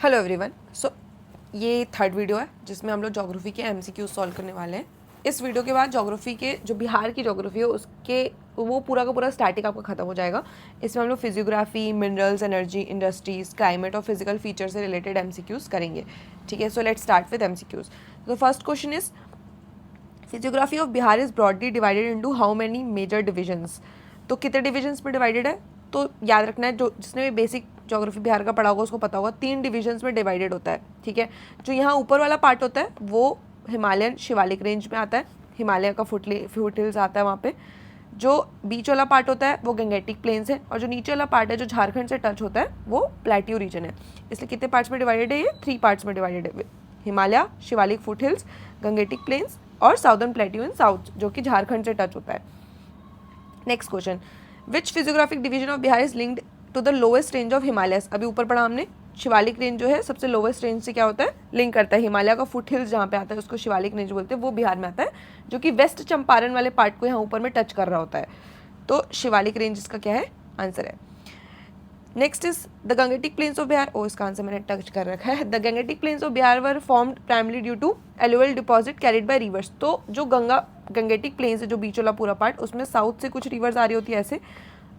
Hello everyone. ये third video है जिसमें हम लोग ज्योग्राफी के एमसीक्यू सॉल्व करने वाले हैं। इस वीडियो के बाद ज्योग्राफी के जो बिहार की ज्योग्राफी है उसके वो पूरा का पूरा स्टैटिक आपका खत्म हो जाएगा। इसमें हम लोग physiography, minerals, energy, industries, climate और फिजिकल फीचर से रिलेटेड एमसीक्यूज करेंगे। ठीक है, so let's start with MCQs. The first question is physiography of Bihar is broadly divided into how many major divisions. तो कितने डिविजन्स में डिवाइडेड है? तो याद रखना है, जो जिसने भी बेसिक ज्योग्राफी बिहार का पढ़ा होगा उसको पता होगा 3 डिविजन्स में डिवाइडेड होता है। ठीक है, जो यहाँ ऊपर वाला पार्ट होता है वो हिमालयन शिवालिक रेंज में आता है, हिमालय का फुट हिल्स आता है वहाँ पे। जो बीच वाला पार्ट होता है वो गंगेटिक प्लेन्स है, और जो नीचे वाला पार्ट है जो झारखंड से टच होता है वो प्लेट्यू रीजन है। इसलिए कितने पार्ट्स में डिवाइडेड है? ये 3 पार्ट्स में डिवाइडेड है, Himalaya, Shivalik foot hills, Gangetic plains और साउदर्न प्लेट्यू इन साउथ जो कि झारखंड से टच होता है। Next question, which physiographic division of Bihar is linked to the lowest range of Himalayas. अभी ऊपर पढ़ा हमने, शिवालिक रेंज जो है सबसे लोएस्ट रेंज से क्या होता है, लिंक करता है। हिमालय का फुट हिल्स जहाँ पे आता है उसको शिवालिक रेंज बोलते हैं, वो बिहार में आता है, जो कि वेस्ट चंपारण वाले पार्ट को यहाँ ऊपर में टच कर रहा होता है। तो शिवालिक रेंज इसका क्या है, आंसर है। Next is the Gangetic plains of Bihar. ओ, इसका आंसर मैंने टच कर रखा है। The Gangetic plains of Bihar were formed primarily due to alluvial deposit carried by rivers. तो जो गंगेटिक प्लेन्स है, जो बीच वाला पूरा पार्ट, उसमें साउथ से कुछ रिवर्स आ रही होती है, ऐसे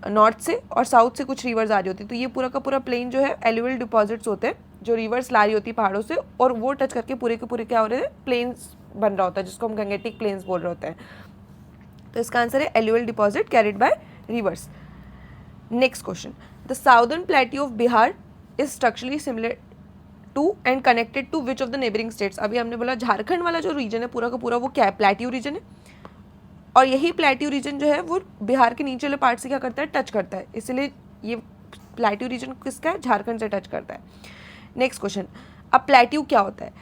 नॉर्थ से, और साउथ से कुछ रिवर्स आ रही होती है। तो ये पूरा का पूरा प्लेन जो है एलुवियल डिपॉजिट्स होते हैं, जो रिवर्स ला रही होती है पहाड़ों से, और वो टच करके पूरे के पूरे क्या हो रहे हैं, प्लेन्स बन रहा होता है, जिसको हम गंगेटिक प्लेन्स बोल रहे होते हैं। तो इसका आंसर है alluvial deposit carried by rivers. Next question, the southern plateau of Bihar is structurally similar to and connected to which of the neighbouring states. अभी हमने बोला झारखंड वाला जो रीजन है पूरा का पूरा वो क्या है, प्लेट्यू रीजन है, और यही प्लेट्यू रीजन जो है वो बिहार के नीचे वाले पार्ट से क्या करता है, टच करता है, इसलिए ये प्लेट्यू रीजन किसका है, झारखंड से टच करता है। नेक्स्ट क्वेश्चन, अब प्लेट्यू क्या होता है?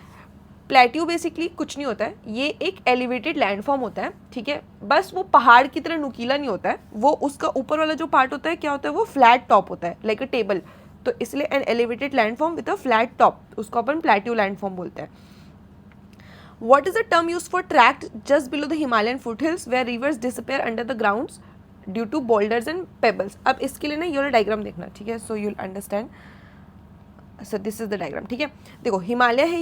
प्लेट्यू बेसिकली कुछ नहीं होता है, ये एक एलिवेटेड लैंडफॉर्म होता है। ठीक है, बस वो पहाड़ की तरह नुकीला नहीं होता है, वो उसका ऊपर वाला जो पार्ट होता है क्या होता है, वो फ्लैट टॉप होता है, लाइक अ टेबल। तो इसलिए an elevated landform with a flat top, उसको अपन प्लेट्यू लैंडफॉर्म बोलते हैं। What is the term used for tract just below the Himalayan foothills where rivers disappear under the grounds due to boulders and pebbles? अब इसके लिए ना ये वाला डायग्राम देखना, ठीक है, so you'll understand. So this is the diagram. ठीक है, देखो हिमालय है,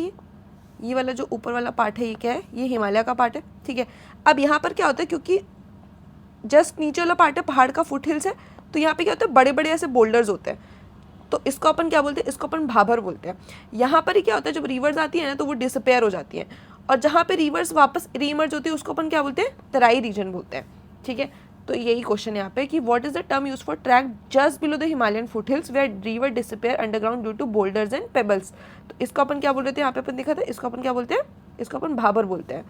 ये वाला जो ऊपर वाला पार्ट है ये क्या है, ये हिमालय का पार्ट है। ठीक है, अब यहाँ पर क्या होता है, क्योंकि जस्ट नीचे वाला पार्ट है पहाड़ का फुट हिल्स है, तो यहाँ पे क्या होता है, बड़े बड़े ऐसे बोल्डर्स होते हैं, तो इसको अपन क्या बोलते हैं, इसको अपन भाबर बोलते हैं। यहाँ पर ही क्या होता है, जब रिवर्स आती है ना तो वो डिसअपेयर हो जाती हैं, और जहाँ पे रिवर्स वापस रीइमर्ज होती है उसको अपन क्या बोलते हैं, तराई रीजन बोलते हैं। ठीक है, तो यही क्वेश्चन है यहाँ पे कि what is the term use for track just below the Himalayan foothills where river disappear underground due to boulders and pebbles. तो इसको अपन क्या बोल रहे थे, यहाँ पे अपन देखा था, इसको अपन क्या बोलते हैं, इसको अपन भाबर बोलते हैं,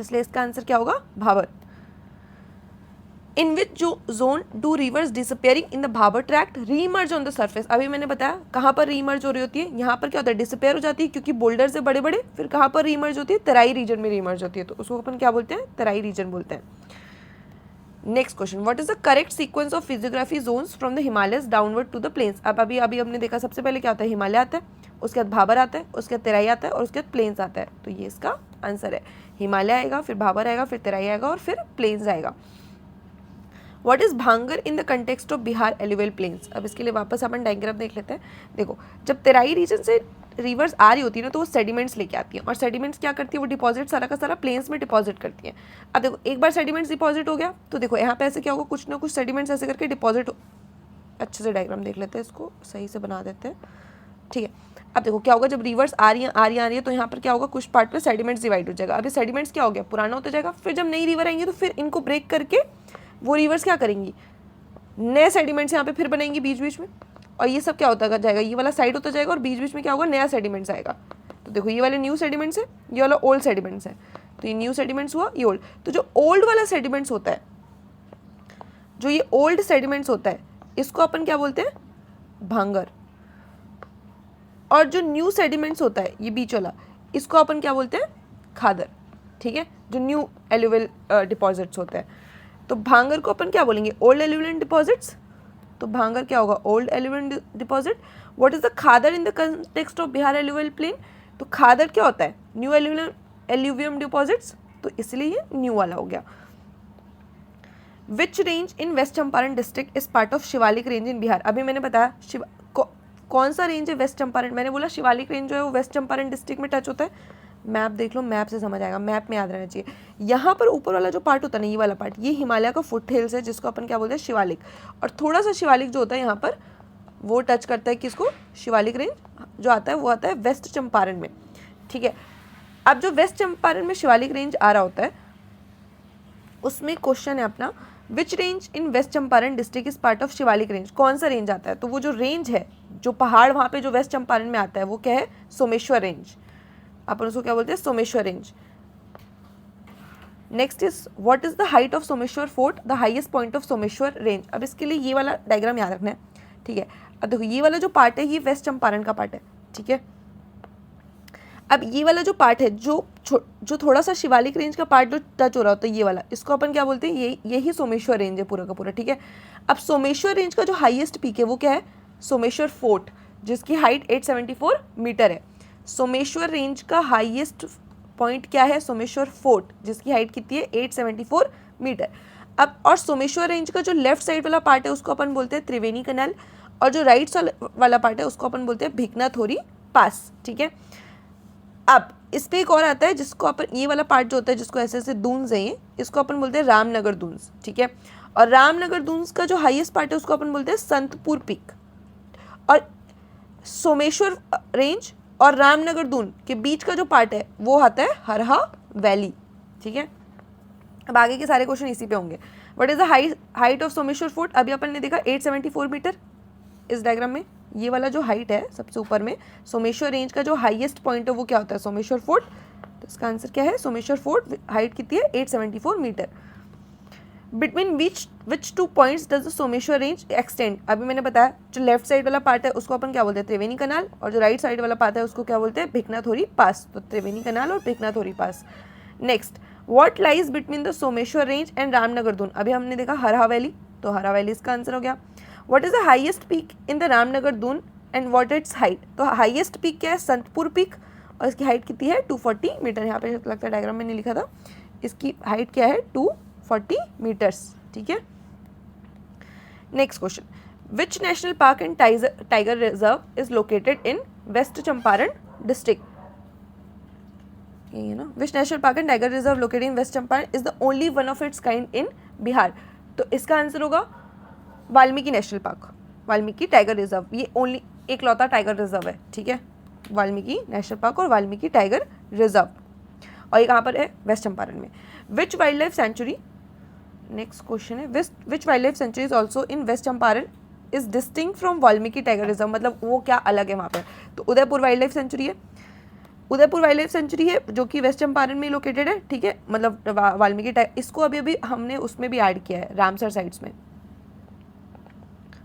इसलिए इसका आंसर क्या होगा, Bhabar. In which zone do rivers disappearing in the Bhabar tract reemerge on the surface. अभी मैंने बताया कहाँ पर रीइमर्ज हो रही होती है, यहाँ पर क्या होता है, डिसअपेयर हो जाती है क्योंकि बोल्डर से बड़े बड़े, फिर कहाँ पर रीइमर्ज होती है, तराई रीजन में रीइमर्ज होती है, तो उसको अपन क्या बोलते हैं, तराई रीजन बोलते हैं। Next question, what is the correct sequence of physiography zones from the Himalayas downward to the plains. अब अभी हमने देखा, सबसे पहले क्या होता है, हिमालय आता है, उसके बाद भाबर आता है, उसके बाद तराई आता है, और उसके बाद प्लेन्स आता है। तो ये इसका आंसर है, हिमालय आएगा, फिर भाबर आएगा, फिर तराई आएगा, और फिर प्लेन्स आएगा। What is Bhangar in the context of Bihar alluvial plains. अब इसके लिए वापस अपन डायग्राम देख लेते हैं। देखो, जब तराई रीजन से रिवर्स आ रही होती है ना तो वो सेडिमेंट्स लेके आती हैं, और सेडिमेंट्स क्या करती है, वो डिपॉजिट सारा का सारा प्लेन्स में डिपॉजिट करती हैं। अब देखो, एक बार सेडिमेंट्स डिपॉजिट हो गया तो देखो यहाँ पे ऐसे क्या होगा, कुछ ना कुछ सेडिमेंट्स ऐसे करके डिपॉजिट। अच्छे से डायग्राम देख लेते हैं, इसको सही से बना देते हैं। ठीक है, अब देखो क्या होगा, जब रिवर्स आ रही है तो यहाँ पर क्या होगा, कुछ पार्ट पे सेडिमेंट्स डिवाइड हो जाएगा। अभी सेडिमेंट्स क्या हो गया, पुराना होता जाएगा, फिर जब नई रिवर आएंगी तो फिर इनको ब्रेक करके वो रिवर्स क्या करेंगी, नए सेडिमेंट्स यहाँ पे फिर बनेंगी बीच बीच में, और ये सब क्या होता जाएगा, ये वाला साइड होता जाएगा, और बीच बीच में क्या होगा, नया सेडिमेंट्स आएगा। तो देखो ये वाले न्यू सेडिमेंट्स है, ये वाला ओल्ड सेडिमेंट्स है, तो ये न्यू सेडिमेंट्स हुआ, ये ओल्ड। तो जो ओल्ड वाला सेडिमेंट्स होता है, जो ये ओल्ड सेडिमेंट्स होता है, इसको अपन क्या बोलते हैं, भांगर। और जो न्यू सेडिमेंट्स होता है, ये बीच वाला, इसको अपन क्या बोलते हैं, खादर। ठीक है, जो न्यू एलुवियल डिपॉजिट्स होते हैं, तो भांगर को अपन क्या बोलेंगे, ओल्ड एलुवियल डिपॉजिट्स। तो भांगर क्या होगा, old alluvial deposit. What is the Khadar in the context of Bihar alluvial plain. तो खादर क्या होता है, न्यू एलुवियम डिपॉजिट्स, तो इसलिए ये न्यू वाला हो गया। Which range in west Champaran district is part of Shivalik range in Bihar. अभी मैंने बताया कौन सा रेंज है वेस्ट चंपारण, मैंने बोला शिवालिक रेंज जो है वो वेस्ट चंपारण डिस्ट्रिक्ट में टच होता है। मैप देख लो, मैप से समझ आएगा, मैप में याद रहना चाहिए। यहाँ पर ऊपर वाला जो पार्ट होता है ना, ये वाला पार्ट, ये हिमालय का फुट हिल्स है जिसको अपन क्या बोलते हैं शिवालिक, और थोड़ा सा शिवालिक जो होता है यहाँ पर वो टच करता है किसको, शिवालिक रेंज जो आता है वो आता है वेस्ट चंपारण में, ठीक है। अब जो वेस्ट चंपारण में शिवालिक रेंज आ रहा होता है उसमें क्वेश्चन है अपना, which range in west Champaran district is part of Shivalik range, कौन सा रेंज आता है, तो वो जो रेंज है जो पहाड़ वहाँ पे जो वेस्ट चंपारण में आता है वो क्या है, सोमेश्वर रेंज, अपन उसको क्या बोलते हैं, Someshwar range. Next is what is the height of Someshwar fort, the highest point of Someshwar range. अब इसके लिए ये वाला डायग्राम याद रखना है, ठीक है। अब देखो ये वाला जो पार्ट है ये वेस्ट चंपारण का पार्ट है, ठीक है। अब ये वाला जो पार्ट है जो थोड़ा सा शिवालिक रेंज का पार्ट जो टच हो रहा होता है ये वाला, इसको अपन क्या बोलते हैं, यही सोमेश्वर रेंज है पूरा का पूरा, ठीक है। अब सोमेश्वर रेंज का जो हाईएस्ट पीक है वो क्या है, सोमेश्वर फोर्ट, जिसकी हाइट 874 मीटर है। सोमेश्वर रेंज का हाईएस्ट पॉइंट क्या है, सोमेश्वर फोर्ट, जिसकी हाइट कितनी है, 874 मीटर। अब और सोमेश्वर रेंज का जो लेफ्ट साइड वाला पार्ट है उसको अपन बोलते हैं त्रिवेणी कनाल, और जो राइट वाला पार्ट है उसको अपन बोलते हैं भिकनाथोरी पास, ठीक है। अब इस पे एक और आता है जिसको अपन, ये वाला पार्ट जो होता है जिसको ऐसे ऐसे दून्स हैं, इसको अपन बोलते हैं रामनगर दून्स, ठीक है। और रामनगर दून्स का जो हाईएस्ट पार्ट है उसको अपन बोलते हैं संतपुर पीक। और सोमेश्वर रेंज और रामनगर दून के बीच का जो पार्ट है वो आता है हरहा वैली, ठीक है। अब आगे के सारे क्वेश्चन इसी पे होंगे। What is the height of Someshwar fort, अभी अपन ने देखा 874 मीटर इस डायग्राम में। ये वाला जो हाइट है सबसे ऊपर में, सोमेश्वर रेंज का जो हाईएस्ट पॉइंट है वो क्या होता है, सोमेश्वर फोर्ट। तो इसका आंसर क्या है, सोमेश्वर फोर्ट हाइट कितनी है, 874 metre. Between which two points does the Someshwar range extend, अभी मैंने बताया जो लेफ्ट साइड वाला पार्ट है उसको अपन क्या बोलते हैं, त्रिवेणी कनाल, और जो राइट साइड वाला पार्ट है उसको क्या बोलते हैं, भिकनाथोरी पास। तो त्रिवेणी कनाल और Bhikhnathori pass. Next, what lies between the Someshwar range and Ramnagar Doon, अभी हमने देखा हरहा वैली, तो हरहा वैली इसका आंसर हो गया। What is the highest peak in the Ramnagar Doon and what it's height, तो हाईएस्ट पीक क्या है, संतपुर पीक, और इसकी हाइट कितनी है, 240 मीटर। यहाँ पे लगता है डायग्राम मैंने लिखा था, इसकी हाइट क्या है, 240 मीटर्स, ठीक है। Next question, which national park and tiger reserve is located in west Champaran district, यही है ना, which national park and tiger reserve located in west Champaran is the only one of its kind in Bihar, तो इसका answer होगा Valmiki national park, Valmiki tiger reserve, ये only एक लौता tiger reserve है, ठीक है, वाल्मीकि नेशनल पार्क और वाल्मीकि टाइगर रिजर्व, और ये कहाँ पर है, वेस्ट चंपारण में। Which wild life sanctuary, next question है, which wild life sanctuary is also in west Champaran is distinct from Valmiki tiger reserve, मतलब वो क्या अलग है वहाँ पर, तो उदयपुर वाइल्ड लाइफ सेंचुरी है, उदयपुर वाइल्ड लाइफ सेंचुरी है जो कि वेस्ट चंपारण में लोकेटेड है, ठीक है, मतलब वाल्मीकि टाइगर, इसको अभी हमने उसमें भी ऐड किया है रामसर साइट्स में,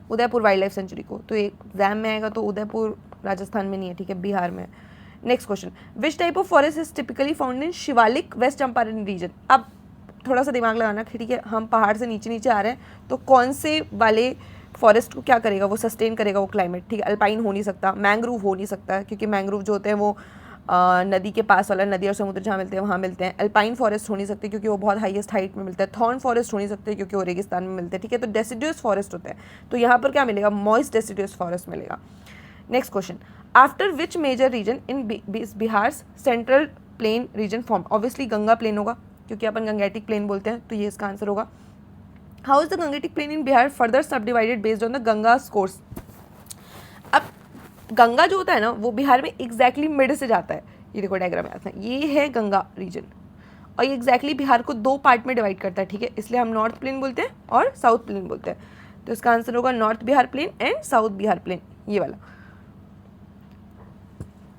उदयपुर वाइल्ड लाइफ सेंचुरी को, तो एग्जाम में आएगा तो उदयपुर राजस्थान में नहीं है, ठीक है, बिहार में। Next question, which type of forest is typically found in Shivalik west Champaran region, अब थोड़ा सा दिमाग लगाना, ठीक है, हम पहाड़ से नीचे नीचे आ रहे हैं तो कौन से वाले फॉरेस्ट को क्या करेगा, वो सस्टेन करेगा वो क्लाइमेट, ठीक है। अल्पाइन हो नहीं सकता, मैंग्रोव हो नहीं सकता, क्योंकि मैंग्रोव जो होते हैं वो नदी के पास वाला, नदी और समुद्र जहाँ मिलते हैं वहाँ मिलते हैं। अल्पाइन फॉरेस्ट हो नहीं सकते क्योंकि वो बहुत हाईएस्ट हाइट में मिलता है। थॉर्न फॉरेस्ट हो नहीं सकते क्योंकि वो रेगिस्तान में मिलते हैं, ठीक है। तो डेसिडुअस फॉरेस्ट होते हैं, तो यहाँ पर क्या मिलेगा, मॉइस्ट डेसिडुअस फॉरेस्ट मिलेगा। Next question, after which major region in Bihar central plain region form, obviously Ganga plain होगा क्योंकि अपन गंगेटिक प्लेन बोलते हैं, तो ये इसका आंसर होगा। How is the Gangetic plain in Bihar further subdivided based on the Ganga course, अब गंगा जो होता है ना वो बिहार में एग्जैक्टली मिड से जाता है, ये देखो डायग्राम में आता है, ये है गंगा रीजन, और ये एग्जैक्टली बिहार को दो पार्ट में डिवाइड करता है, ठीक है, इसलिए हम नॉर्थ प्लेन बोलते हैं और साउथ प्लेन बोलते हैं, तो इसका आंसर होगा north Bihar plain and south Bihar plain, ये वाला।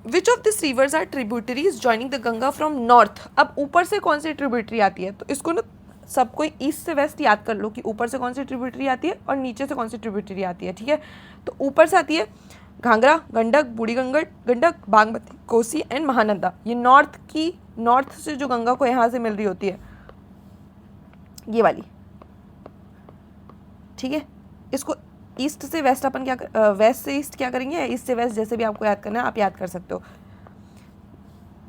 Which of this rivers are tributaries joining the Ganga from north, अब ऊपर से कौन सी ट्रिब्यूटरी आती है, तो इसको ना सबको ईस्ट से वेस्ट याद कर लो कि ऊपर से कौन सी ट्रिब्यूटरी आती है और नीचे से कौन सी ट्रिब्यूटरी आती है, ठीक है। तो ऊपर से आती है घाघरा, गंडक, बूढ़ी गंडक, बागमती, कोसी एंड महानंदा, ये नॉर्थ से जो गंगा को यहाँ से मिल रही होती है, ये वाली, ठीक है। इसको ईस्ट से वेस्ट अपन क्या वेस्ट से ईस्ट क्या करेंगे, ईस्ट से वेस्ट, जैसे भी आपको याद करना है आप याद कर सकते हो।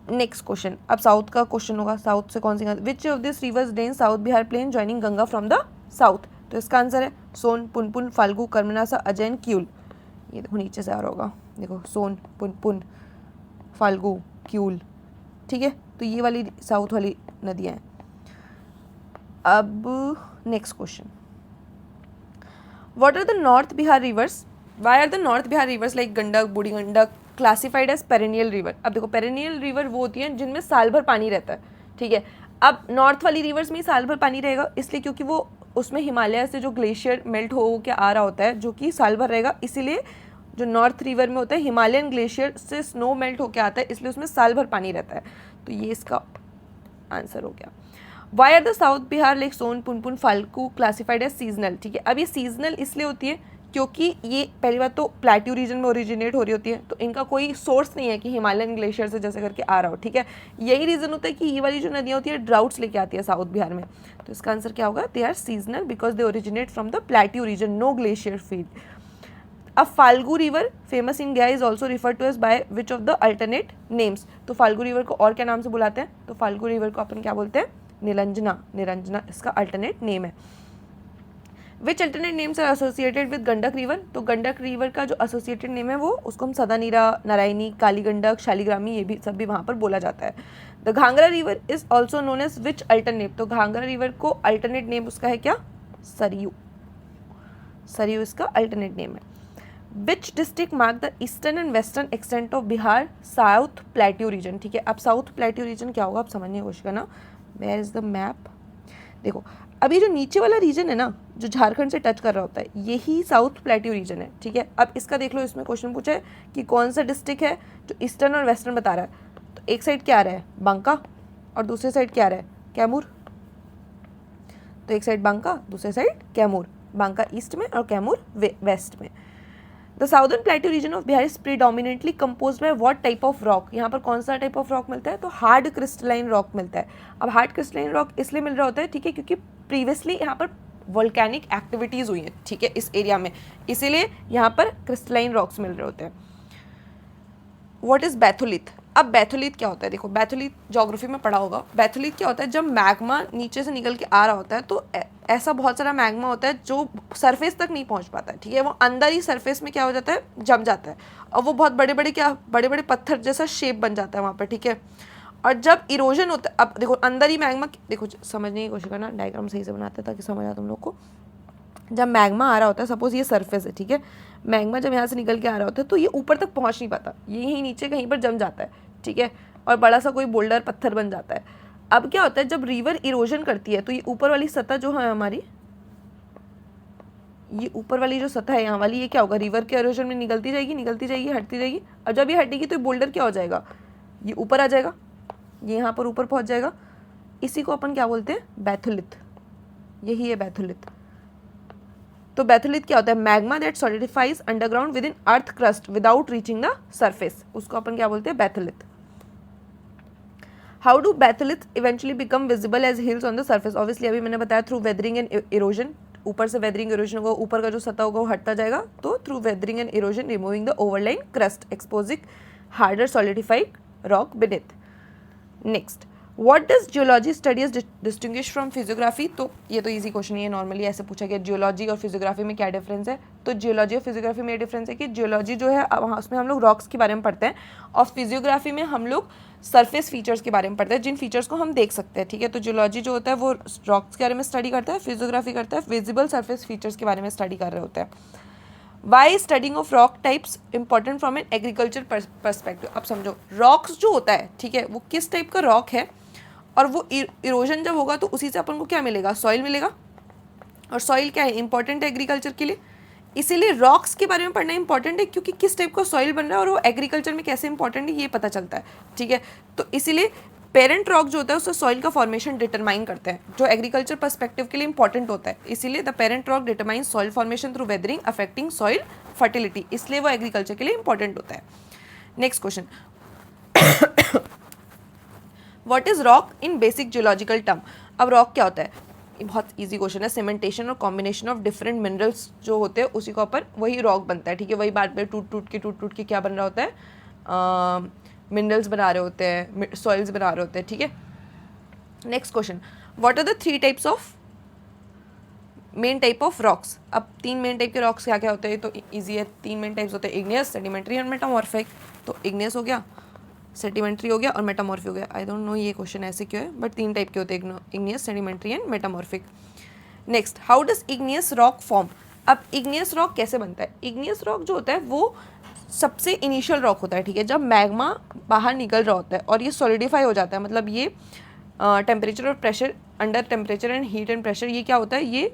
नेक्स्ट क्वेश्चन, अब साउथ का क्वेश्चन होगा, साउथ से कौन सी, which of this rivers drain south Bihar plain joining Ganga from the south, तो इसका आंसर है सोन, पुनपुन, फाल्गु, कर्मनासा, अजैन, क्यूल, ये देखो नीचे से आ रहा होगा, देखो सोन, पुनपुन, फाल्गु, क्यूल, ठीक है। तो ये वाली साउथ वाली नदियाँ हैं। अब next question, what are the north Bihar rivers, why are the north Bihar rivers like Gandak, Burhi Gandak classified as perennial river. अब देखो पेरेनियल रिवर वो होती हैं जिनमें साल भर पानी रहता है, ठीक है। अब नॉर्थ वाली रिवर्स में साल भर पानी रहेगा, इसलिए क्योंकि वो उसमें हिमालय से जो ग्लेशियर मेल्ट हो के आ रहा होता है जो कि साल भर रहेगा, इसीलिए जो नॉर्थ रिवर में होता है हिमालयन ग्लेशियर से स्नो मेल्ट होके आता है, इसलिए उसमें साल भर पानी रहता है। तो ये इसका आंसर हो गया। Why are the south Bihar like Son, Punpun, Falgu classified as seasonal, ठीक है। अब ये सीजनल इसलिए होती है क्योंकि ये पहली बात तो प्लेट्यू रीजन में ओरिजिनेट हो रही होती है, तो इनका कोई सोर्स नहीं है कि हिमालयन ग्लेशियर से जैसे करके आ रहा हो, ठीक है। यही रीज़न होता है कि ये वाली जो नदियाँ होती है ड्राउट्स लेके आती है साउथ बिहार में। तो इसका आंसर क्या होगा, they are seasonal because they originate from the plateau region, no glacier feed. अब Falgu river famous in Gaya is also refer to as by which of the alternate names. तो फाल्गु रिवर को और क्या नाम से बुलाते हैं, तो फाल्गु रिवर को अपन क्या बोलते हैं, निरंजना, निरंजना इसका अल्टरनेट नेम है। Which alternate names are associated with Gandak river, तो गंडक रिवर का जो एसोसिएटेड नेम है वो उसको हम सदानीरा, नारायणी, काली गंडक, शालिग्रामी ये भी सब भी वहाँ पर बोला जाता है। The Ghaghara river is also known as which alternate, तो घाघरा रिवर को अल्टरनेट नेम उसका है क्या, सरयू, सरयू इसका अल्टरनेट नेम है। Which district mark the eastern and western extent of Bihar south plateau region, ठीक है। अब साउथ प्लेट्यू रीजन क्या होगा आप समझने की कोशिश करना। वेयर इज द मैप, देखो अभी जो नीचे वाला रीजन है ना जो झारखंड से टच कर रहा होता है यही साउथ प्लेट्यू रीजन है, ठीक है। अब इसका देख लो, इसमें क्वेश्चन पूछा है कि कौन सा डिस्ट्रिक्ट है जो ईस्टर्न और वेस्टर्न बता रहा है। तो एक साइड क्या आ रहा है, बांका, और दूसरे साइड क्या आ रहा है, कैमूर। तो एक साइड बांका, दूसरे साइड कैमूर, बांका ईस्ट में और कैमूर वेस्ट में। The southern plateau region of Bihar is predominantly composed by what type of rock, यहाँ पर कौन सा टाइप ऑफ रॉक मिलता है, तो हार्ड क्रिस्टलाइन रॉक मिलता है। अब हार्ड क्रिस्टलाइन रॉक इसलिए मिल रहा होता है, ठीक है, क्योंकि प्रीवियसली यहाँ पर वोल्केनिक एक्टिविटीज़ हुई हैं, ठीक है, इस एरिया में, इसीलिए यहाँ पर क्रिस्टलाइन रॉक्स मिल रहे होते हैं। व्हाट इज बैथोलिथ, अब बैथोलिथ क्या होता है, देखो बैथोलिथ ज्योग्राफी में पढ़ा होगा। बैथोलिथ क्या होता है, जब मैग्मा नीचे से निकल के आ रहा होता है तो ऐसा बहुत सारा मैग्मा होता है जो सरफेस तक नहीं पहुंच पाता है, ठीक है, वो अंदर ही सरफेस में क्या हो जाता है, जम जाता है, और वो बहुत बड़े बड़े क्या बड़े बड़े पत्थर जैसा शेप बन जाता है वहाँ पर, ठीक है। और जब इरोजन होता है, अब देखो अंदर ही मैग्मा, देखो समझने की कोशिश करना, डायग्राम सही से बनाते हैं ताकि समझ आए तुम लोग को। जब मैग्मा आ रहा होता है, सपोज ये सरफेस है, ठीक है, मैग्मा जब यहाँ से निकल के आ रहा होता है तो ये ऊपर तक पहुँच नहीं पाता, यही नीचे कहीं पर जम जाता है, ठीक है, और बड़ा सा कोई बोल्डर पत्थर बन जाता है। अब क्या होता है, जब रिवर इरोजन करती है तो ये ऊपर वाली सतह जो है हमारी, ये ऊपर वाली जो सतह है यहाँ वाली, ये क्या होगा, रिवर के इरोजन में निकलती जाएगी, निकलती जाएगी, हटती जाएगी, और जब ये हटेगी तो ये बोल्डर क्या हो जाएगा, ये ऊपर आ जाएगा, ये यहाँ पर ऊपर पहुँच जाएगा। इसी को अपन क्या बोलते हैं, बैथोलिथ, यही है बैथोलिथ। तो बैथोलिथ क्या होता है, magma that solidifies underground within earth crust without reaching the surface, उसको अपन क्या बोलते हैं, batholith. How do batholith eventually become visible as hills on the surface, obviously अभी मैंने बताया थ्रू वेदरिंग एंड इरोजन, ऊपर से वेदरिंग इरोजन होगा, ऊपर का जो सतह होगा वो हटता जाएगा, तो through weathering and erosion removing the overline crust exposing harder solidified rock beneath. Next, what does geology study is distinguish from physiography, तो ये तो इजी क्वेश्चन है, नॉर्मली ऐसे पूछा गया जियोलॉजी और फिजियोग्राफी में क्या डिफरेंस है। तो जियोलॉजी और फिजियोग्राफी में ये डिफरेंस है कि जियोलॉजी जो है वहाँ उसमें हम लोग रॉक्स के बारे में पढ़ते हैं, और फिजियोग्राफी में हम लोग सरफेस फीचर्स के बारे में पढ़ते हैं, जिन फीचर्स को हम देख सकते हैं, ठीक है। तो जियोलॉजी जो होता है वो रॉक्स के बारे में स्टडी करता है, फिजियोग्राफी करता है विजिबल सरफेस फीचर्स के बारे में स्टडी कर रहे होते हैं। Why studying of rock types important from an agriculture perspective, अब समझो रॉक्स जो होता है, ठीक है, वो किस टाइप का रॉक है, और वो इरोजन जब होगा तो उसी से अपन को क्या मिलेगा, सॉइल मिलेगा, और सॉइल क्या है, इंपॉर्टेंट है एग्रीकल्चर के लिए, इसीलिए रॉक्स के बारे में पढ़ना इंपॉर्टेंट है, क्योंकि किस टाइप का सॉइल बन रहा है और वो एग्रीकल्चर में कैसे इंपॉर्टेंट है ये पता चलता है, ठीक है। तो इसीलिए पेरेंट रॉक जो होता है उससे सॉइल का फॉर्मेशन डिटरमाइन करते हैं, जो एग्रीकल्चर पर्सपेक्टिव के लिए इंपॉर्टेंट होता है, इसीलिए the parent rock determine soil formation through weathering affecting soil fertility, इसलिए वो एग्रीकल्चर के लिए इंपॉर्टेंट होता है। Next question, what is rock in basic geological term, अब रॉक क्या होता है, ये बहुत इजी क्वेश्चन है, सीमेंटेशन और कॉम्बिनेशन ऑफ डिफरेंट मिनरल्स जो होते हैं उसी के ऊपर वही रॉक बनता है, ठीक है, वही बार बार टूट टूट के क्या बन रहा होता है, मिनरल्स बना रहे होते हैं, सॉइल्स बना रहे होते हैं, ठीक है। Next question, what are the 3 types of main type of rocks, अब 3 मेन टाइप के रॉक्स क्या क्या होते हैं, तो ईजी है, 3 मेन टाइप्स होते हैं, इग्नियस, सेडिमेंट्री एंड मेटामॉर्फिक। तो इग्नियस हो गया, सेडिमेंट्री हो गया और मेटामॉर्फिक हो गया। आई डोंट नो ये क्वेश्चन ऐसे क्यों है, बट 3 टाइप के होते हैं, igneous, sedimentary and metamorphic. Next, how does igneous rock form. अब इग्नियस रॉक कैसे बनता है, इग्नियस रॉक जो होता है वो सबसे इनिशियल रॉक होता है, ठीक है, जब मैग्मा बाहर निकल रहा होता है और ये सॉलिडिफाई हो जाता है, मतलब ये टेम्परेचर और pressure, under temperature and heat and pressure ये क्या होता है, ये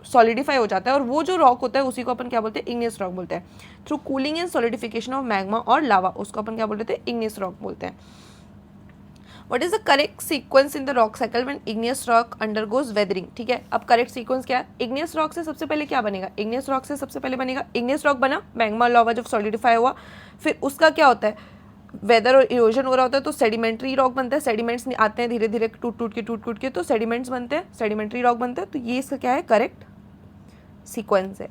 सॉलिडिफाई हो जाता है, और वो जो रॉक होता है उसी को अपन क्या बोलते हैं, इग्नियस रॉक बोलते हैं। Through cooling and solidification of magma और लावा, उसको अपन क्या बोलते हैं, इग्नियस रॉक बोलते हैं। What is the correct sequence in the rock cycle when igneous rock undergoes weathering, ठीक है। अब करेक्ट सीक्वेंस क्या है, इग्नियस रॉक से सबसे पहले क्या बनेगा, इग्नियस रॉक से सबसे पहले बनेगा, इग्नियस रॉक बना, मैग्मा लावा जब सॉलिडिफाई हुआ, फिर उसका क्या होता है, वेदर और इरोजन हो रहा होता है, तो सेडिमेंट्री रॉक बनता है, सेडिमेंट्स आते हैं धीरे धीरे टूट टूट के तो सेडिमेंट्स बनते हैं, सेडिमेंट्री रॉक बनते हैं। तो ये इसका क्या है, करेक्ट सीक्वेंस है।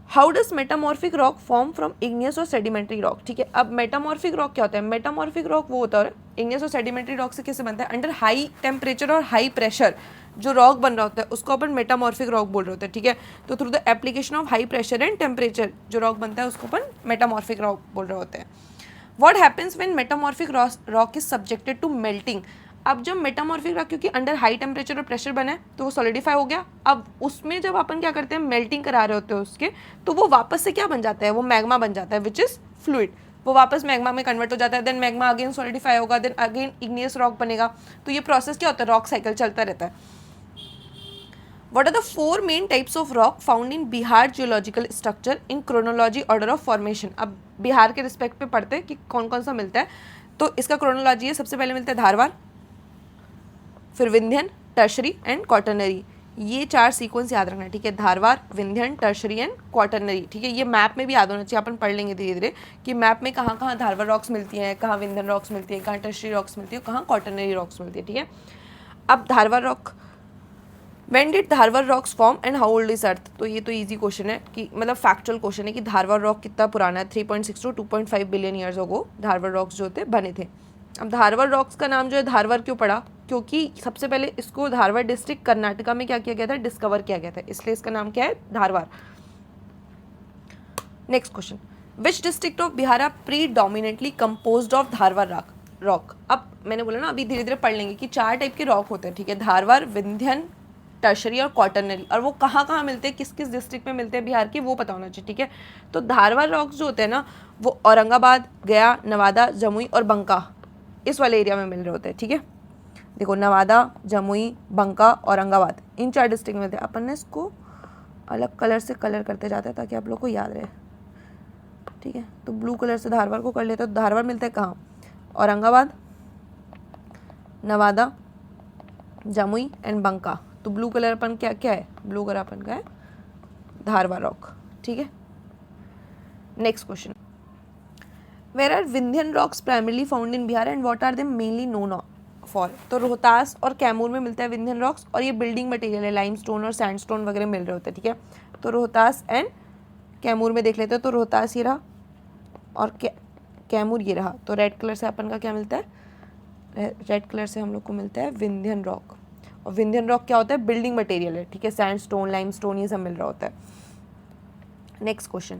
How does metamorphic rock form from igneous और सेडिमेंट्री रॉक, ठीक है। अब मेटामॉर्फिक रॉक क्या होता है, मेटामॉर्फिक रॉक वो होता है, इग्नियस और सेडिमेंट्री रॉक से कैसे बनता है, अंडर हाई टेम्परेचर और हाई प्रेशर जो रॉक बन रहा होता है उसको अपन मेटामॉर्फिक रॉक बोल रहे होते हैं, ठीक है। तो through the application of high pressure and temperature जो रॉक बनता है उसको अपन मेटामॉर्फिक रॉक बोल रहे होते हैं। What happens when metamorphic rock is subjected to melting. अब जब मेटामॉर्फिक रॉक क्योंकि अंडर हाई टेम्परेचर और प्रेशर बना है तो वो सॉलिडिफाई हो गया, अब उसमें जब अपन क्या करते हैं, मेल्टिंग करा रहे होते हैं उसके, तो वो वापस से क्या बन जाता है, वो मैग्मा बन जाता है, विच इज फ्लूइड, वो वापस मैग्मा में कन्वर्ट हो जाता है, देन मैग्मा अगेन सॉलिडिफाई होगा, देन अगेन इग्नियस रॉक बनेगा। तो ये प्रोसेस क्या होता है, रॉक साइकिल चलता रहता है। What are the 4 main types of rock found in Bihar geological structure in chronology order of formation. अब बिहार के रिस्पेक्ट पे पढ़ते हैं कि कौन कौन सा मिलता है, तो इसका क्रोनोलॉजी है, सबसे पहले मिलता है धारवार, फिर विंध्यन, टर्शरी एंड क्वाटरनरी। ये 4 सीक्वेंस याद रखना है, ठीक है, Dharwar, Vindhyan, tertiary and quaternary, ठीक है। ये मैप में भी याद होना चाहिए, अपन पढ़ लेंगे धीरे धीरे कि मैप में कहाँ कहाँ धारवार रॉक्स मिलती हैं, कहाँ विंध्यन रॉक्स मिलती है, कहाँ टर्शरी रॉक्स मिलती है, कहाँ क्वाटरनरी रॉक्स मिलती है, ठीक है। अब Dharwar rock, When did Dharwar rocks form and how old is earth. तो ये तो इजी क्वेश्चन है कि मतलब फैक्चुअल क्वेश्चन है कि धारवार रॉक कितना पुराना है, 3.6 to 2.5 billion years ago Dharwar rocks जो होते बने थे। अब धारवार रॉक्स का नाम जो है धारवार क्यों पड़ा, क्योंकि सबसे पहले इसको धारवार डिस्ट्रिक्ट कर्नाटका में क्या किया गया था, डिस्कवर किया गया था, इसलिए इसका नाम क्या है, Dharwar. Next question, which district of Bihar are predominantly composed of Dharwar rock. अब मैंने बोला ना अभी धीरे धीरे पढ़ लेंगे कि 4 टाइप के रॉक होते हैं, ठीक है, धारवार, विंध्यन, टर्शरी और क्वाटरनरी, और वो कहाँ कहाँ मिलते हैं, किस किस डिस्ट्रिक्ट में मिलते हैं बिहार के, वो पता होना चाहिए, ठीक है। तो धारवार रॉक्स जो होते हैं ना वो औरंगाबाद, गया, नवादा, जमुई और बंका इस वाले एरिया में मिल रहे होते हैं, ठीक है। देखो नवादा, जमुई, बंका, औरंगाबाद, इन 4 डिस्ट्रिक्ट में मिलते हैं। अपन ने इसको अलग कलर से कलर करते जाते हैं ताकि आप लोग को याद रहे, ठीक है। तो ब्लू कलर से धारवार को कर लेते हैं, तो धारवार मिलता है कहाँ, औरंगाबाद, नवादा, जमुई एंड बंका। तो ब्लू कलर अपन क्या क्या है, ब्लू कलर अपन का है धारवार रॉक, ठीक है। Next question, where are Vindhyan rocks primarily found in Bihar and what are they mainly known for. तो रोहतास और कैमूर में मिलता है विंध्यन रॉक्स, और ये बिल्डिंग मटेरियल है, लाइमस्टोन और सैंडस्टोन वगैरह मिल रहे होते हैं, ठीक है। तो रोहतास एंड कैमूर में देख लेते हैं, तो रोहतास ये रहा और कैमूर ये रहा। तो रेड कलर से अपन का क्या मिलता है, रेड कलर से हम लोग को मिलता है विंध्यन रॉक, और विंध्यन रॉक क्या होता है, बिल्डिंग मटेरियल है, ठीक है, सैंडस्टोन, लाइमस्टोन ये सब मिल रहा होता है। Next question,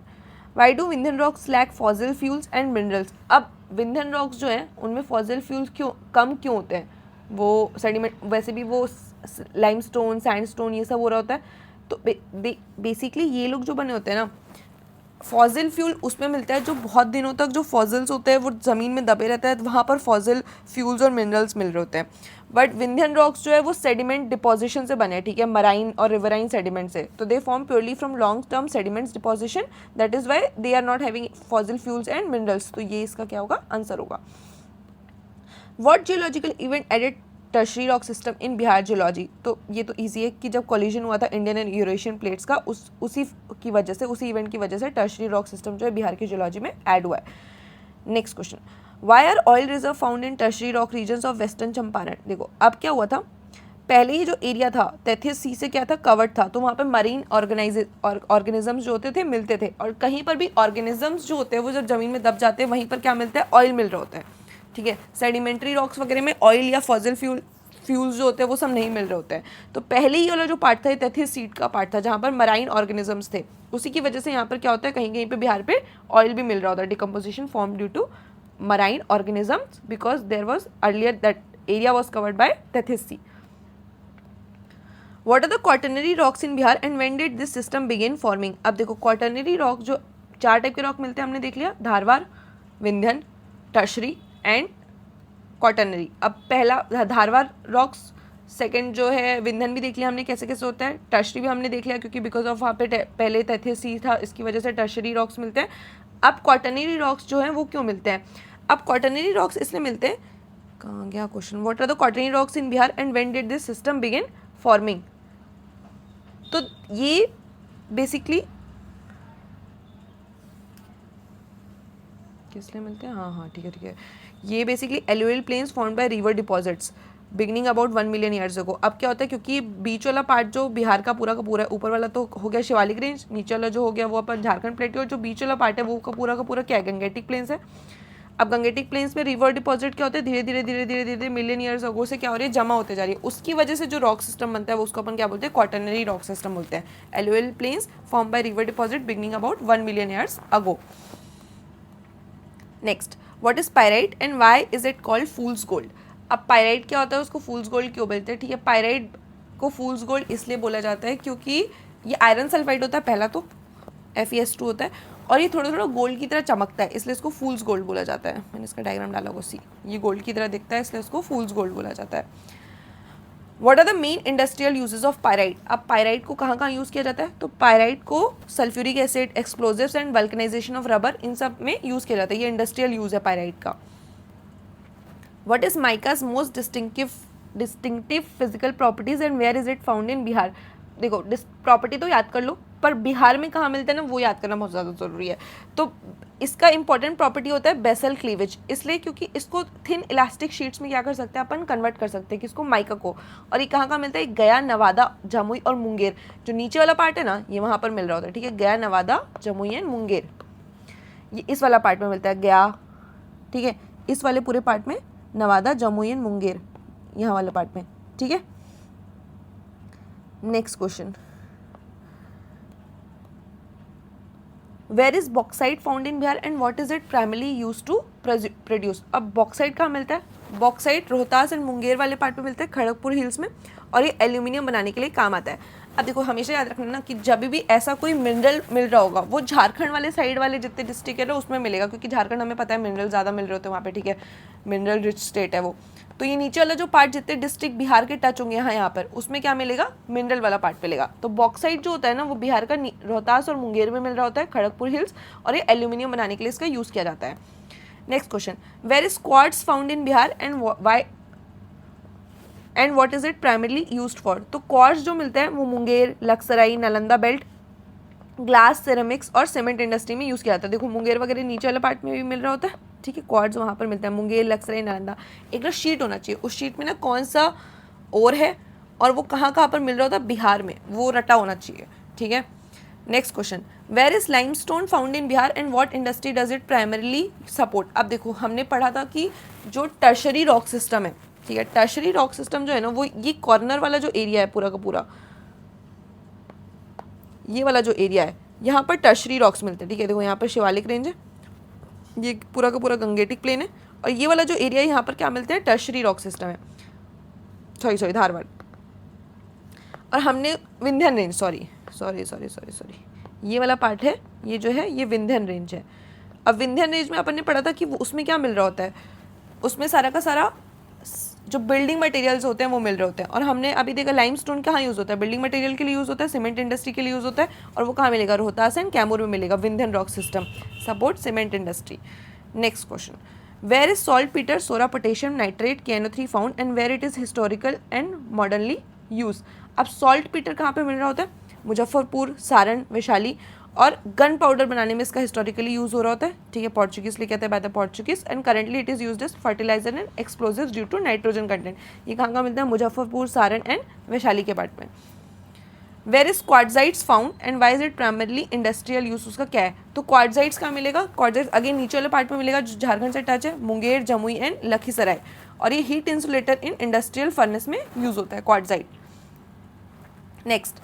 why do Vindhyan rocks lack fossil fuels and minerals. अब विंध्यन रॉक्स जो हैं उनमें फॉसिल फ्यूल्स कम क्यों होते हैं, वो सेडिमेंट, वैसे भी वो लाइमस्टोन, सैंडस्टोन ये सब हो रहा होता है, तो बेसिकली ये लोग जो बने होते हैं ना, फॉसिल फ्यूल उसमें मिलता है जो बहुत दिनों तक जो फॉसिल्स होते हैं वो ज़मीन में दबे रहता है, वहाँ पर फॉसिल फ्यूल्स और मिनरल्स मिल रहे होते हैं। बट विंध्यन रॉक्स जो है वो सेडिमेंट डिपोजिशन से बने हैं, ठीक है, मराइन और रिवराइन सेडिमेंट से, तो they form purely from long term sediments deposition, that is why they are not having fossil fuels and minerals. तो ये इसका क्या होगा, आंसर होगा। What geological event added tertiary rock system in Bihar geology. तो ये तो ईजी है कि जब कोलिजन हुआ था इंडियन एंड यूरेशियन प्लेट्स का, उसी की वजह से, उसी इवेंट की वजह से टर्शरी रॉक सिस्टम जो है बिहार की जियोलॉजी में ऐड हुआ है। Next question, why are oil reserve found in tertiary rock regions of western Champaran. देखो अब क्या हुआ था, पहले ही जो एरिया था तैथिस सी से क्या था, कवर्ड था, तो वहाँ पे मरीन ऑर्गेनिजम्स जो होते थे मिलते थे, और कहीं पर भी ऑर्गेनिजम्स जो होते हैं वो जब जमीन में दब जाते हैं वहीं पर क्या मिलता है, ऑयल मिल रहा होता है, ठीक है। सेडिमेंट्री रॉक्स वगैरह में ऑयल या फ्यूल्स जो होते हैं वो सब नहीं मिल रहे होते हैं। तो पहले ही वाला जो पार्ट था ये तैथिस सीट का पार्ट था जहाँ पर मराइन ऑर्गेनिजम्स थे, उसी की वजह से यहाँ पर क्या होता है, कहीं कहीं पे बिहार पे ऑयल भी मिल रहा होता है। Decomposition form due to marine organisms because there was earlier that area was covered by Tethys sea. What are the quaternary rocks in Bihar and when did this system begin forming? अब देखो quaternary rock जो 4 type के rock मिलते हैं हमने देख लिया, Dharwar, Vindhyan, tertiary and quaternary. अब पहला धारवार रॉक्स, सेकंड जो है विंध्यन भी देख लिया हमने कैसे कैसे होता है, टर्शरी भी हमने देख लिया क्योंकि बिकॉज ऑफ वहाँ पे पहले तैथिस सी था, इसकी वजह से टर्शरी रॉक्स मिलते हैं। अब क्वाटरनरी रॉक्स जो हैं वो क्यों मिलते हैं? अब क्वाटरनरी रॉक्स इसलिए मिलते हैं, कहाँ गया question, what are the quaternary rocks in Bihar and when did this system begin forming? तो ये बेसिकली किस लिए मिलते हैं, हाँ ठीक है, ये basically alluvial plains formed by river deposits beginning about 1 million years ago. अब क्या होता है, क्योंकि बीच वाला पार्ट जो बिहार का पूरा है, ऊपर वाला तो हो गया शिवालिक रेंज, नीचे वाला जो हो गया वो अपन झारखंड प्लेटू, और जो बीच वाला पार्ट है वो का पूरा क्या है, गंगेटिक प्लेन्स है। अब गंगेटिक प्लेन्स में रिवर डिपॉजिट क्या होते हैं, धीरे धीरे मिलियन ईयर्स अगो से क्या हो रही है, जमा होते जा रही है, उसकी वजह से जो रॉक सिस्टम बनता है वो उसको अपन क्या बोलते हैं, क्वाटरनरी रॉक सिस्टम बोलते हैं। Alluvial plains form by river deposit beginning about 1 million years ago. Next, what is pyrite and why is it called fool's gold? अब पायराइट क्या होता है, उसको फूल्स गोल्ड क्यों बोलते हैं? ठीक है, पायराइट को फूल्स गोल्ड इसलिए बोला जाता है क्योंकि ये आयरन सल्फाइड होता है, पहला तो FeS2 होता है, और ये थोड़ा गोल्ड की तरह चमकता है, इसलिए इसको फूल्स गोल्ड बोला जाता है। मैंने इसका डायग्राम डाला होगा, सी ये गोल्ड की तरह दिखता है, इसलिए इसको फूल्स गोल्ड बोला जाता है। What are the main industrial uses of pyrite? अब पायराइट को कहाँ यूज़ किया जाता है? तो पायराइट को sulphuric acid, explosives and vulcanization of rubber, इन सब में यूज़ किया जाता है, ये इंडस्ट्रियल यूज़ है पायराइट का। What is mica's most distinctive physical properties and where is it found in Bihar? देखो प्रॉपर्टी तो याद कर लो, पर बिहार में कहाँ मिलता है ना वो याद करना बहुत ज़्यादा ज़रूरी है। तो इसका इंपॉर्टेंट प्रॉपर्टी होता है बेसल क्लीवेज, इसलिए क्योंकि इसको थिन इलास्टिक शीट्स में क्या कर सकते हैं अपन, कन्वर्ट कर सकते हैं किसको, माइका को। और ये कहाँ मिलता है, गया, नवादा, जमुई और मुंगेर। जो नीचे वाला पार्ट है ना ये वहाँ पर मिल रहा होता है, ठीक है, गया, नवादा, जमुई एंड मुंगेर, ये इस वाला पार्ट में मिलता है गया, ठीक है, इस वाले पूरे पार्ट में नवादा, जमुई एंड मुंगेर, यहाँ वाले पार्ट में, ठीक है। Next question, where is bauxite found in Bihar and what is it primarily use to produce? अब बॉक्साइट कहाँ मिलता है? बॉक्साइट रोहतास एंड मुंगेर वाले पार्ट में मिलता है, खड़गपुर हिल्स में, और ये एल्यूमिनियम बनाने के लिए काम आता है। अब देखो हमेशा याद रखना ना कि जब भी ऐसा कोई मिनरल मिल रहा होगा वो झारखंड वाले साइड वाले जितने डिस्ट्रिक्ट है ना उसमें मिलेगा, क्योंकि झारखंड हमें पता है मिनरल ज़्यादा मिल रहे होते हैं वहाँ पे, ठीक है, मिनरल रिच स्टेट है वो। तो ये नीचे वाला जो पार्ट जितने डिस्ट्रिक्ट बिहार के टच होंगे यहाँ पर, उसमें क्या मिलेगा, मिनरल वाला पार्ट मिलेगा। तो बॉक्साइट जो होता है ना वो बिहार का रोहतास और मुंगेर में मिल रहा होता है, खड़गपुर हिल्स, और ये एल्यूमिनियम बनाने के लिए इसका यूज़ किया जाता है। Next question, where is quartz found in Bihar and why and what is it primarily used for? तो क्वार्ट्ज जो मिलता है वो Munger, Lakhisarai, Nalanda belt, glass, ceramics और सीमेंट इंडस्ट्री में यूज़ किया जाता है। देखो मुंगेर वगैरह नीचे वाले पार्ट में भी मिल रहा होता है, ठीक है, क्वार्ट्ज वहाँ पर मिलता है, मुंगेर, लखसराई, नालंदा। एक ना शीट होना चाहिए, उस शीट में ना कौन सा और है और वो कहाँ पर मिल रहा होता है, बिहार में, वो रटा होना चाहिए, ठीक है। Next question, where is limestone found in Bihar and what industry does it primarily support? अब देखो हमने पढ़ा था कि जो टर्शरी रॉक सिस्टम है, ठीक है, टर्शरी रॉक सिस्टम जो है ना वो ये कॉर्नर वाला जो एरिया है पूरा का पूरा, ये वाला जो एरिया है यहाँ पर टर्शरी रॉक्स मिलते हैं, ठीक है। देखो यहाँ पर शिवालिक रेंज है, ये पूरा का पूरा गंगेटिक प्लेन है, और ये वाला जो एरिया है यहाँ पर क्या मिलते हैं, टर्शरी रॉक सिस्टम है, सॉरी धारवाड़। और हमने विंध्यन रेंज, सॉरी ये वाला पार्ट है, ये जो है ये विंध्यन रेंज है। अब विंध्यन रेंज में अपन ने पढ़ा था कि उसमें क्या मिल रहा होता है, उसमें सारा का सारा जो बिल्डिंग मटेरियल्स होते हैं वो मिल रहे होते हैं। और हमने अभी देखा लाइमस्टोन कहाँ यूज़ होता है, बिल्डिंग मटेरियल के लिए यूज़ होता है, सीमेंट इंडस्ट्री के लिए यूज़ होता है, और वो कहाँ मिलेगा, रोहतास एंड कैमूर में मिलेगा। Vindhyan rock system support cement industry. Next question, where is saltpetre, sora, potassium nitrate, KNO3 found and where it is historical and modernly use? अब सॉल्ट पीटर कहाँ पे मिल रहा होता है, मुजफ्फरपुर, सारण, वैशाली, और गन पाउडर बनाने में इसका हिस्टोरिकली यूज़ हो रहा होता है, ठीक है, पोर्चुगीज लेके आते हैं by the Portuguese, and currently it is used as fertiliser and explosives due to nitrogen content. ये कहाँ मिलता है, मुजफ्फरपुर, सारण एंड वैशाली के पार्ट में। Where is quartzites found and why is it primarily industrial use? उसका क्या है, तो क्वार्टजाइट्स कहाँ मिलेगा, क्वार्टजाइट्स अगेन नीचे वाले पार्ट में मिलेगा जो झारखंड से टच है, मुंगेर, जमुई एंड लखीसराय, और ये heat insulator in industrial furnace में यूज़ होता है, quartzite. Next,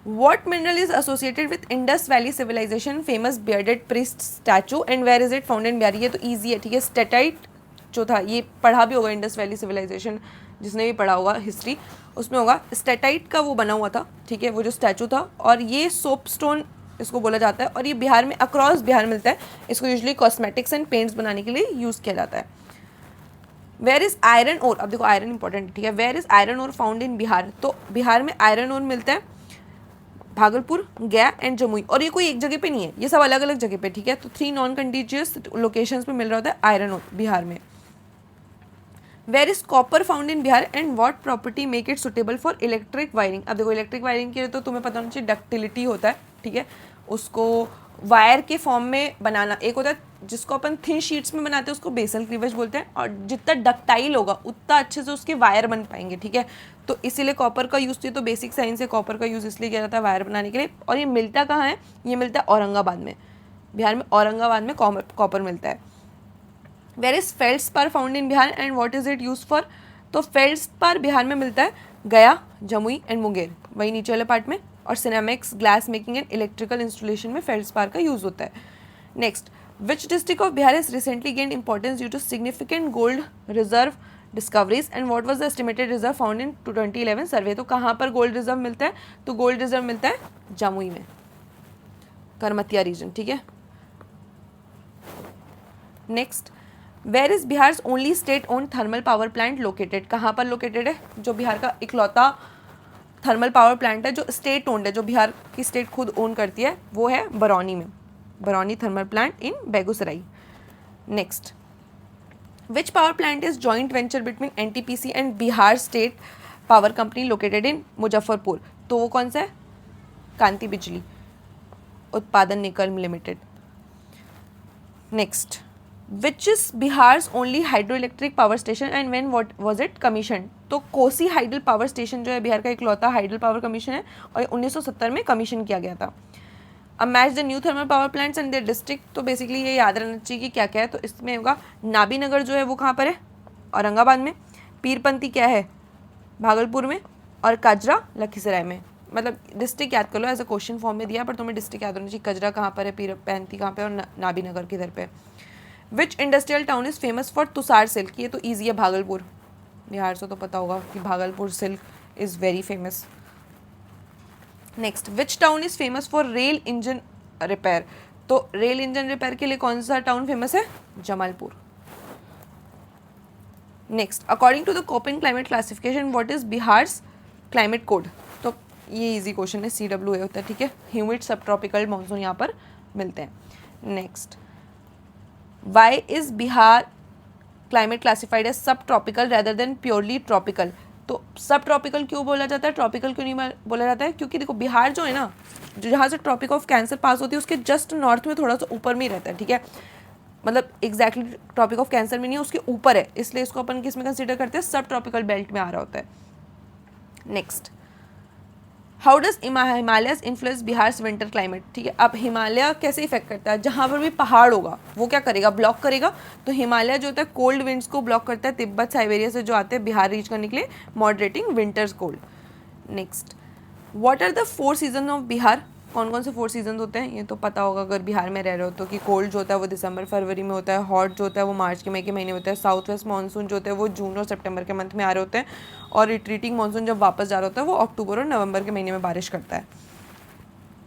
what mineral is associated with Indus valley civilisation famous bearded priest statue and where is it found in Bihar? ये तो ईजी है, ठीक है। स्टेटाइट जो था, ये पढ़ा भी होगा, इंडस वैली सिविलाइजेशन जिसने भी पढ़ा होगा हिस्ट्री, उसमें होगा। स्टेटाइट का वो बना हुआ था, ठीक है, वो जो स्टैचू था, और ये सोप स्टोन इसको बोला जाता है, और ये बिहार में अक्रॉस बिहार मिलता है। इसको यूजुअली कॉस्मेटिक्स एंड पेंट्स बनाने के लिए यूज़ किया जाता है। Where is iron ore? अब देखो आयरन इंपॉर्टेंट, ठीक है। Where is iron ore found in Bihar? तो बिहार में आयरन ओर मिलता है भागलपुर, गया एंड जमुई, और ये कोई एक जगह पे नहीं है, ये सब अलग अलग जगह पे, ठीक है। तो 3 नॉन कंटीजियस लोकेशंस पे मिल रहा होता है आयरन ओर बिहार में। Where is copper found in Bihar and what property make it suitable for electric wiring? अब देखो इलेक्ट्रिक वायरिंग के लिए तो तुम्हें पता होना चाहिए डक्टिलिटी होता है, ठीक है। उसको वायर के फॉर्म में बनाना, एक होता है जिसको अपन थिन शीट्स में बनाते हैं उसको बेसल क्लीवेज बोलते हैं, और जितना डक्टाइल होगा उतना अच्छे से उसके वायर बन पाएंगे, ठीक है। तो इसीलिए कॉपर का यूज़, तो बेसिक साइंस से कॉपर का यूज़ इसलिए किया जाता है वायर बनाने के लिए। और ये मिलता कहाँ है? ये मिलता है औरंगाबाद में, बिहार में औरंगाबाद में कॉपर मिलता है। Where is feldspar found in Bihar and what is it use for? तो फेल्ड्स्पार बिहार में मिलता है गया, जमुई एंड मुंगेर, वही नीचे वाले पार्ट में। और ceramics, glass making and electrical installation में फेल्ड्स्पार का यूज़ होता है। Next, which district of Bihar is recently gained importance due to significant gold reserve discoveries and what was the estimated reserve found in 2011 survey? तो कहाँ पर gold reserve मिलता है? तो गोल्ड रिजर्व मिलता है जमुई में, करमतिया रीजन, ठीक है। Next, where is Bihar only state own thermal power plant located? कहाँ पर लोकेटेड है? जो बिहार का इकलौता थर्मल पावर प्लांट है जो स्टेट ओन्ड है, जो बिहार की स्टेट खुद ओन करती है, वो है बरौनी में, Barauni thermal plant in Begusarai. Next, which power plant is joint venture between NTPC and Bihar state power company located in Muzaffarpur? तो वो कौन सा है? Kanti Bijli Utpadan Nigam limited. Next, which is Bihar's only hydroelectric power station and when was it commission? तो Kosi hydel power station जो है बिहार का इकलौता हाइडल पावर कमीशन है, और 1970 में कमीशन किया गया था। अब match the new thermal power plants and their district, तो बेसिकली ये याद रहना चाहिए कि क्या क्या है। तो इसमें होगा नाबीनगर जो है वो कहाँ पर है? औरंगाबाद में। पीरपंती क्या है? भागलपुर में। और कजरा लखीसराय में। मतलब डिस्ट्रिक्ट याद कर लो, एज अ क्वेश्चन फॉर्म में दिया, पर तुम्हें डिस्ट्रिक्ट याद होना चाहिए। कजरा कहाँ पर है, पीरपंती कहाँ पे, और नाबीनगर किधर पे। Which industrial town is famous for tussar silk? ये तो ईजी है, भागलपुर, बिहार से तो पता होगा कि Bhagalpur silk is very famous. Next, which town is famous for rail engine repair? तो रेल इंजन रिपेयर के लिए कौन सा टाउन फेमस है? Jamalpur. Next, according to the Koppen climate classification what is Bihar's climate code? तो ये इजी क्वेश्चन है, CWA होता है, ठीक है। ह्यूमिड सब ट्रॉपिकल मानसून यहाँ पर मिलते हैं। Next, why is Bihar climate classified as subtropical rather than purely tropical? तो सब ट्रॉपिकल क्यों बोला जाता है, ट्रॉपिकल क्यों नहीं बोला जाता है? क्योंकि देखो बिहार जो है ना, जहाँ से ट्रॉपिक ऑफ कैंसर पास होती है उसके जस्ट नॉर्थ में थोड़ा सा ऊपर में ही रहता है, ठीक है। मतलब एग्जैक्टली ट्रॉपिक ऑफ कैंसर में नहीं है, उसके ऊपर है, इसलिए इसको अपन किस में कंसिडर करते हैं? सब ट्रॉपिकल बेल्ट में आ रहा होता है। Next, how does Himalayas influence Bihar's winter climate? ठीक है, अब हिमालय कैसे इफेक्ट करता है? जहाँ पर भी पहाड़ होगा वो क्या करेगा? ब्लॉक करेगा। तो हिमालय जो होता है कोल्ड विंड्स को ब्लॉक करता है, तिब्बत साइबेरिया से जो आते हैं बिहार रीच करने के लिए, moderating winters cold. Next, what are the 4 season of Bihar? कौन कौन से 4 सीजन होते हैं? ये तो पता होगा अगर बिहार में रह रहे हो तो, कि कोल्ड जो होता है वो दिसंबर फरवरी में होता है, हॉट जो होता है वो मार्च के मई के महीने होता है, साउथ वेस्ट मानसून जो होते हैं वो जून और सितंबर के मंथ में आ रहे होते हैं, और रिट्रीटिंग मानसून जब वापस जा रहा होता है वो अक्टूबर और नवंबर के महीने में बारिश करता है।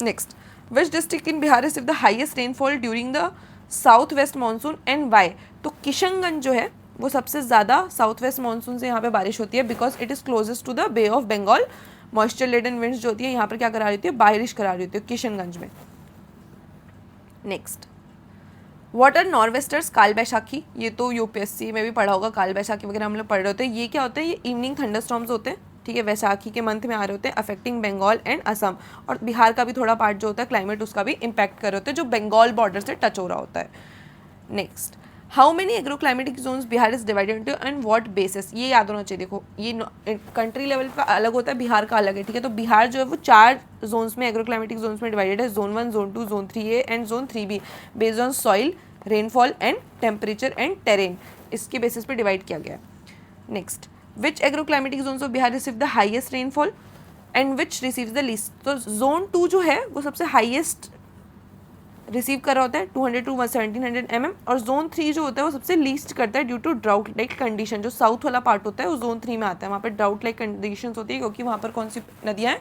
Next, which district in Bihar receive the highest rainfall during the south west monsoon and why? तो किशनगंज जो है वो सबसे ज़्यादा साउथ वेस्ट मानसून से यहाँ पे बारिश होती है, because it is closest to the bay of Bengal. Moisture laden winds जो होती है यहाँ पर क्या करा रही होती है? बारिश करा रही होती है किशनगंज में। Next, what are norwesters? Kal Baishakhi, ये तो यूपीएससी में भी पढ़ा होगा, काल बैशाखी वगैरह हम लोग पढ़ रहे होते हैं। ये क्या होता है? ये इवनिंग थंडरस्टॉर्म्स होते हैं, ठीक है, वैशाखी के मंथ में आ रहे होते हैं, अफेक्टिंग बंगाल एंड असम, और बिहार का भी थोड़ा पार्ट जो होता है क्लाइमेट उसका भी इम्पैक्ट कर रहे होते हैं, जो बंगाल बॉर्डर से टच हो रहा होता है। Next, how many agro climatic zones Bihar is divided into and what basis? ये याद होना चाहिए। देखो ये कंट्री लेवल का अलग होता है, बिहार का अलग है, ठीक है। तो बिहार जो है वो 4 जोन्स में, एग्रो क्लाइमेटिक जोन्स में डिवाइडेड है, zone 1, zone 2, zone 3A and zone 3B, based on soil, rainfall and temperature and terrain, इसके बेसिस पे डिवाइड किया गया है। Next, which agroclimatic zones of Bihar receive the highest rainfall and which receives the least? तो zone 2 जो है वो सबसे हाईएस्ट रिसीव कर रहा होता है 200 to 1700 mm, और जोन 3 जो होता है वो सबसे लीस्ट करता है due to drought like condition. जो साउथ वाला पार्ट होता है वो जोन 3 में आता है, वहाँ पर ड्राउट लाइक कंडीशंस होती है क्योंकि वहाँ पर कौन सी नदियाँ हैं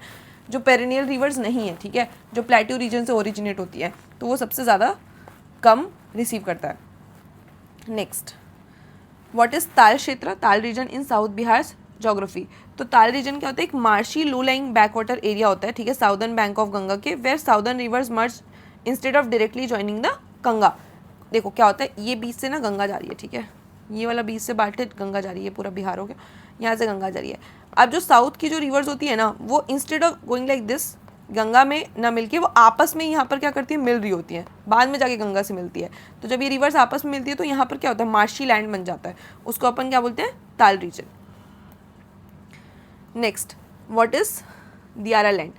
जो पेरिनियल रिवर्स नहीं है, ठीक है, जो प्लेट्यू रीजन से ओरिजिनेट होती है, तो वो सबसे ज़्यादा कम रिसीव करता है। नेक्स्ट, व्हाट इज ताल क्षेत्र, Tal region in south Bihar geography? तो ताल रीजन क्या होता है? एक marshy low lying back water area होता है, ठीक है, साउदर्न बैंक ऑफ गंगा के, where southern rivers merge instead of directly joining the Ganga. देखो क्या होता है, ये बीच से ना गंगा जा रही है, ठीक है, ये वाला बीच से बाल्टे गंगा जा रही है, पूरा बिहार हो गया, यहाँ से गंगा जा रही है। अब जो साउथ की जो रिवर्स होती है ना, वो instead of going like this Ganga में ना मिलके वो आपस में यहाँ पर क्या करती है, मिल रही होती है, बाद में जाके गंगा से मिलती है। तो जब ये रिवर्स आपस में मिलती है तो यहाँ पर क्या होता है, मार्शी लैंड बन जाता है, उसको अपन क्या बोलते हैं, Tal region. Next, what is diara land?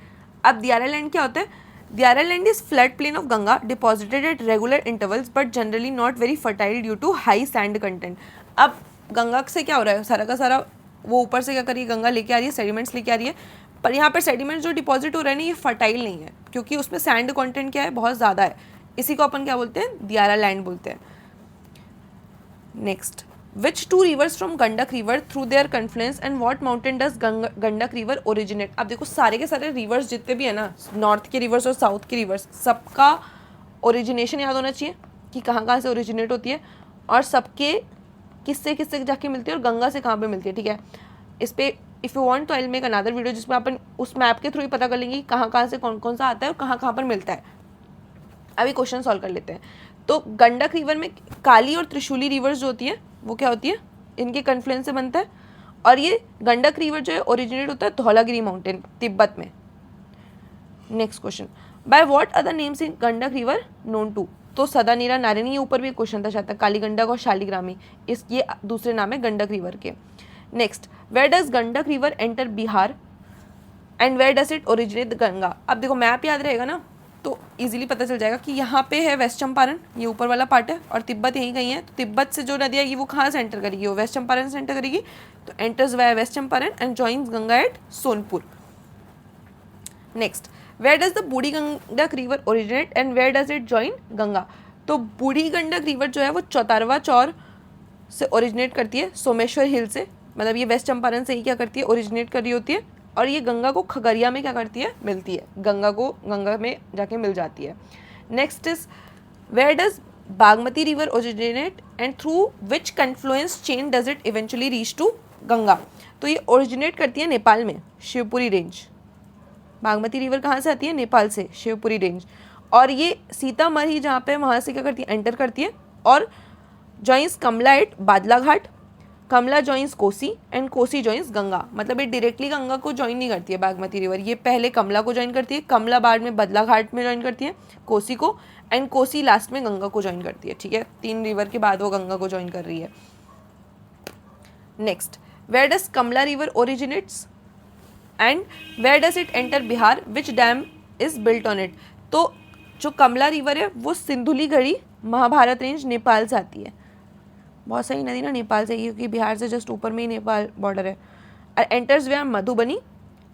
अब दियारा लैंड क्या होता है? Diara land is flood plain of Ganga deposited at regular intervals but generally not very fertile due to high sand content. अब गंगा से क्या हो रहा है, सारा का सारा वो ऊपर से क्या करिए, गंगा लेके आ रही है, सेडिमेंट्स लेके आ रही है, पर यहाँ पर सेडिमेंट्स जो डिपॉजिट हो रहे हैं ना, ये फर्टाइल नहीं है क्योंकि उसमें सैंड कंटेंट क्या है, बहुत ज़्यादा है। इसी को अपन क्या बोलते हैं, दियारा लैंड बोलते हैं। Next, which two rivers from Gandak river through their confluence and what mountain does Gandak river originate? अब देखो सारे के सारे रिवर्स जितने भी है ना, नॉर्थ के रिवर्स और साउथ के रिवर्स, सबका ओरिजिनेशन याद होना चाहिए कि कहाँ कहाँ से ओरिजिनेट होती है और सबके किससे किससे जाके मिलती है और गंगा से कहाँ पे मिलती है, ठीक है। इस पर इफ़ यू वांट तो I will make another video जिसमें अपन उस मैप के थ्रू ही पता कर लेंगे कि कहाँ कहाँ से कौन कौन सा आता है और कहाँ कहाँ पर मिलता है। अभी क्वेश्चन सॉल्व कर लेते हैं। तो गंडक रिवर में काली और त्रिशूली रिवर्स जो होती है वो क्या होती है, इनके कन्फ्लुएंस से बनता है, और ये गंडक रिवर जो है ओरिजिनेट होता है धौलागिरी माउंटेन, तिब्बत में। Next question, by what other names in Gandak river known to? तो सदानीरा नारायणी, ये ऊपर भी एक क्वेश्चन था शायद, काली गंडक और शालिग्रामी, इस ये दूसरे नाम है गंडक रिवर के। Next, where does Gandak river enter Bihar and where does it originate Ganga? अब देखो मैप याद रहेगा ना तो इजीली पता चल जाएगा कि यहाँ पे है वेस्ट चंपारण, ये ऊपर वाला पार्ट है, और तिब्बत यहीं कहीं है। तो तिब्बत से जो नदी आएगी वो कहाँ से एंटर करेगी, वो वेस्ट चंपारण से एंटर करेगी, तो enters via west Champaran and joins Ganga at Sonpur. Next, where does the Burhi Gandak river originate and where does it join Ganga? तो बूढ़ी गंडक रिवर जो है वो चौतारवा चौर से ओरिजिनेट करती है, सोमेश्वर हिल से, मतलब ये वेस्ट चंपारण से ही क्या करती है, ओरिजिनेट कर रही होती है, और ये गंगा को खगड़िया में क्या करती है, मिलती है, गंगा में जाके मिल जाती है। Next is, where does Bagmati river originate and through which confluence chain does it eventually reach to Ganga? तो ये ओरिजिनेट करती है नेपाल में, शिवपुरी रेंज। बागमती रिवर कहाँ से आती है, नेपाल से, शिवपुरी रेंज, और ये सीतामढ़ी जहाँ पे वहाँ से क्या करती है, एंटर करती है, और joins Kamla at Badla Ghat, Kamla joins Kosi and Kosi joins Ganga. मतलब ये डायरेक्टली गंगा को ज्वाइन नहीं करती है बागमती रिवर, ये पहले कमला को ज्वाइन करती है, कमला बाद में बदला घाट में ज्वाइन करती है कोसी को, एंड कोसी लास्ट में गंगा को ज्वाइन करती है, ठीक है, 3 रिवर के बाद वो गंगा को ज्वाइन कर रही है। Next, where does Kamla river originates and where does it enter Bihar, which dam is built on it? तो जो कमला रिवर है वो सिंधुली घड़ी महाभारत रेंज नेपाल से आती है, बहुत सही नदी ना नेपाल से, क्योंकि बिहार से जस्ट ऊपर में ही नेपाल बॉर्डर है, और एंटर्स वे मधुबनी,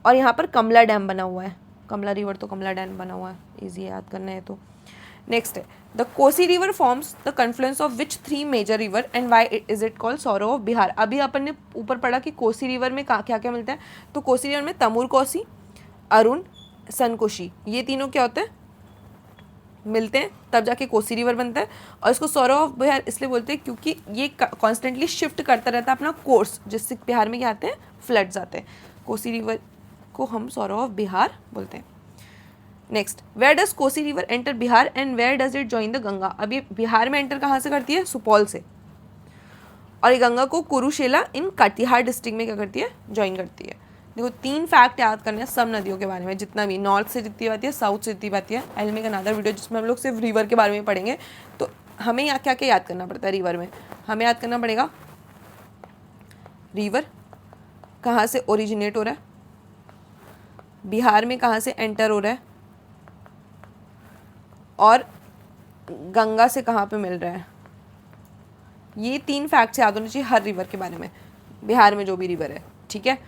और यहाँ पर कमला डैम बना हुआ है, कमला रिवर तो कमला डैम बना हुआ है, इजी याद करना है तो। नेक्स्ट है, the Kosi river forms the confluence of which 3 major river and why is it called sorrow of Bihar? अभी अपन ने ऊपर पढ़ा कि कोसी रिवर में क्या क्या मिलता है, तो कोसी रिवर में तमूर कोसी, अरुण, सनकोशी, ये तीनों क्या होते हैं, मिलते हैं, तब जाके कोसी रिवर बनता है। और इसको सौरव ऑफ बिहार इसलिए बोलते हैं क्योंकि ये कॉन्स्टेंटली शिफ्ट करता रहता है अपना कोर्स, जिससे बिहार में क्या आते हैं, फ्लड्स आते हैं। कोसी रिवर को हम सौरव ऑफ बिहार बोलते हैं। Next, where does Kosi river enter Bihar and where does it join the Ganga? अब ये बिहार में एंटर कहाँ से करती है, सुपौल से, और ये गंगा को कुरुशेला इन कटिहार डिस्ट्रिक्ट में क्या करती है, ज्वाइन करती है। देखो 3 फैक्ट याद करने हैं सब नदियों के बारे में, जितना भी नॉर्थ से जितनी आती है, साउथ से जितनी आती है। I will make another video जिसमें हम लोग सिर्फ रिवर के बारे में पढ़ेंगे। तो हमें यहाँ क्या क्या याद करना पड़ता है रिवर में, हमें याद करना पड़ेगा रिवर कहाँ से ओरिजिनेट हो रहा है, बिहार में कहाँ से एंटर हो रहा है, और गंगा से कहाँ पे मिल रहा है। ये 3 फैक्ट्स याद होने चाहिए हर रिवर के बारे में। बिहार में जो भी रिवर है, ठीक है।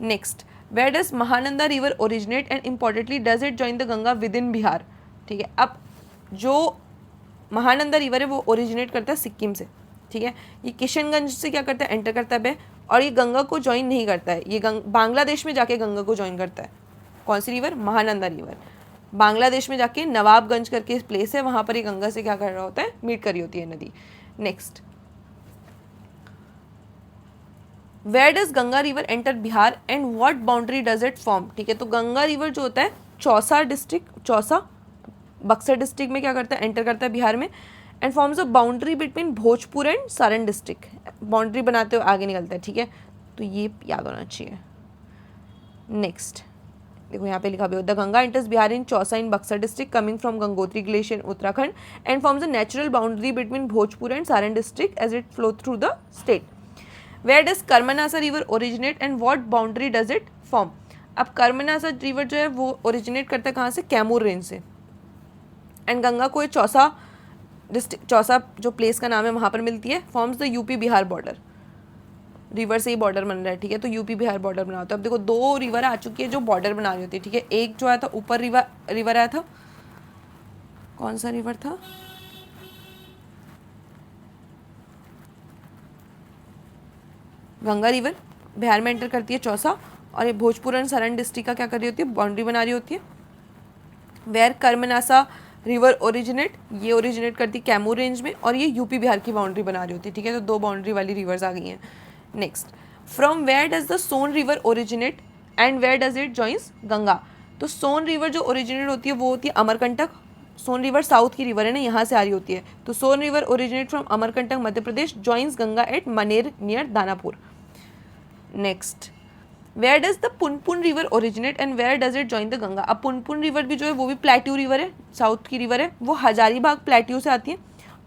Next, where does Mahananda river originate and importantly does it join the Ganga within Bihar, ठीक है। अब जो महानंदा रिवर है वो ओरिजिनेट करता है सिक्किम से, ठीक है। ये किशनगंज से क्या करता है, एंटर करता है और ये गंगा को ज्वाइन नहीं करता है, ये बांग्लादेश में जाके गंगा को ज्वाइन करता है। कौन सी रिवर? महानंदा रिवर। बांग्लादेश में जाके नवाबगंज करके प्लेस है, वहाँ पर ये गंगा से क्या कर रहा होता है, मीट करी होती है नदी। Next, where does Ganga river enter Bihar and what boundary does it form, ठीक है। तो गंगा रिवर जो होता है चौसा डिस्ट्रिक्ट, चौसा बक्सर डिस्ट्रिक्ट में क्या करता है, एंटर करता है बिहार में and forms a boundary between Bhojpur and Saran district, boundary बनाते हुए आगे निकलता है, ठीक है। तो ये याद होना चाहिए। नेक्स्ट देखो यहाँ पे लिखा भी होता है, Ganga enters Bihar in Chausa in Buxar district coming from Gangotri glacier Uttarakhand and forms a natural boundary between Bhojpur and Saran district as it flow through the state. Where does Karmanasa river originate and what boundary does it form. अब Karmanasa river जो है वो originate करता है कहाँ से, Kaimur range से, and Ganga को ये चौसा डिस्ट्रिक्ट, चौसा जो प्लेस का नाम है वहाँ पर मिलती है, forms the UP Bihar border, river से ही बॉर्डर बन रहा है, ठीक है। तो यूपी बिहार बॉर्डर बना होता है। अब देखो दो रिवर आ चुकी है जो बॉर्डर बना रही होती है, ठीक है। एक जो आया था ऊपर रिवर आया था, कौन सा रिवर था, गंगा रिवर बिहार में एंटर करती है चौसा, और ये भोजपुर एंड सारण डिस्ट्रिक्ट का क्या कर रही होती है, बाउंड्री बना रही होती है। वेयर कर्मनासा रिवर ओरिजिनेट, ये ओरिजिनेट करती है कैमूर रेंज में, और ये यूपी बिहार की बाउंड्री बना रही होती है, ठीक है। तो दो बाउंड्री वाली रिवर्स आ गई हैं। Next, from where does the Son river originate and where does it joins Ganga. तो सोन रिवर जो ओरिजिनेट होती है वो होती है अमरकंटक, सोन रिवर साउथ की रिवर है ना, यहाँ से आ रही होती है। तो Son river originate from Amarkantak Madhya Pradesh, joins Ganga at Maner near Danapur. Next, where does the Punpun river originate and where does it join the Ganga. अब पुनपुन रिवर भी जो है वो भी प्लेट्यू रिवर है, साउथ की रिवर है, वो हजारीबाग प्लेट्यू से आती है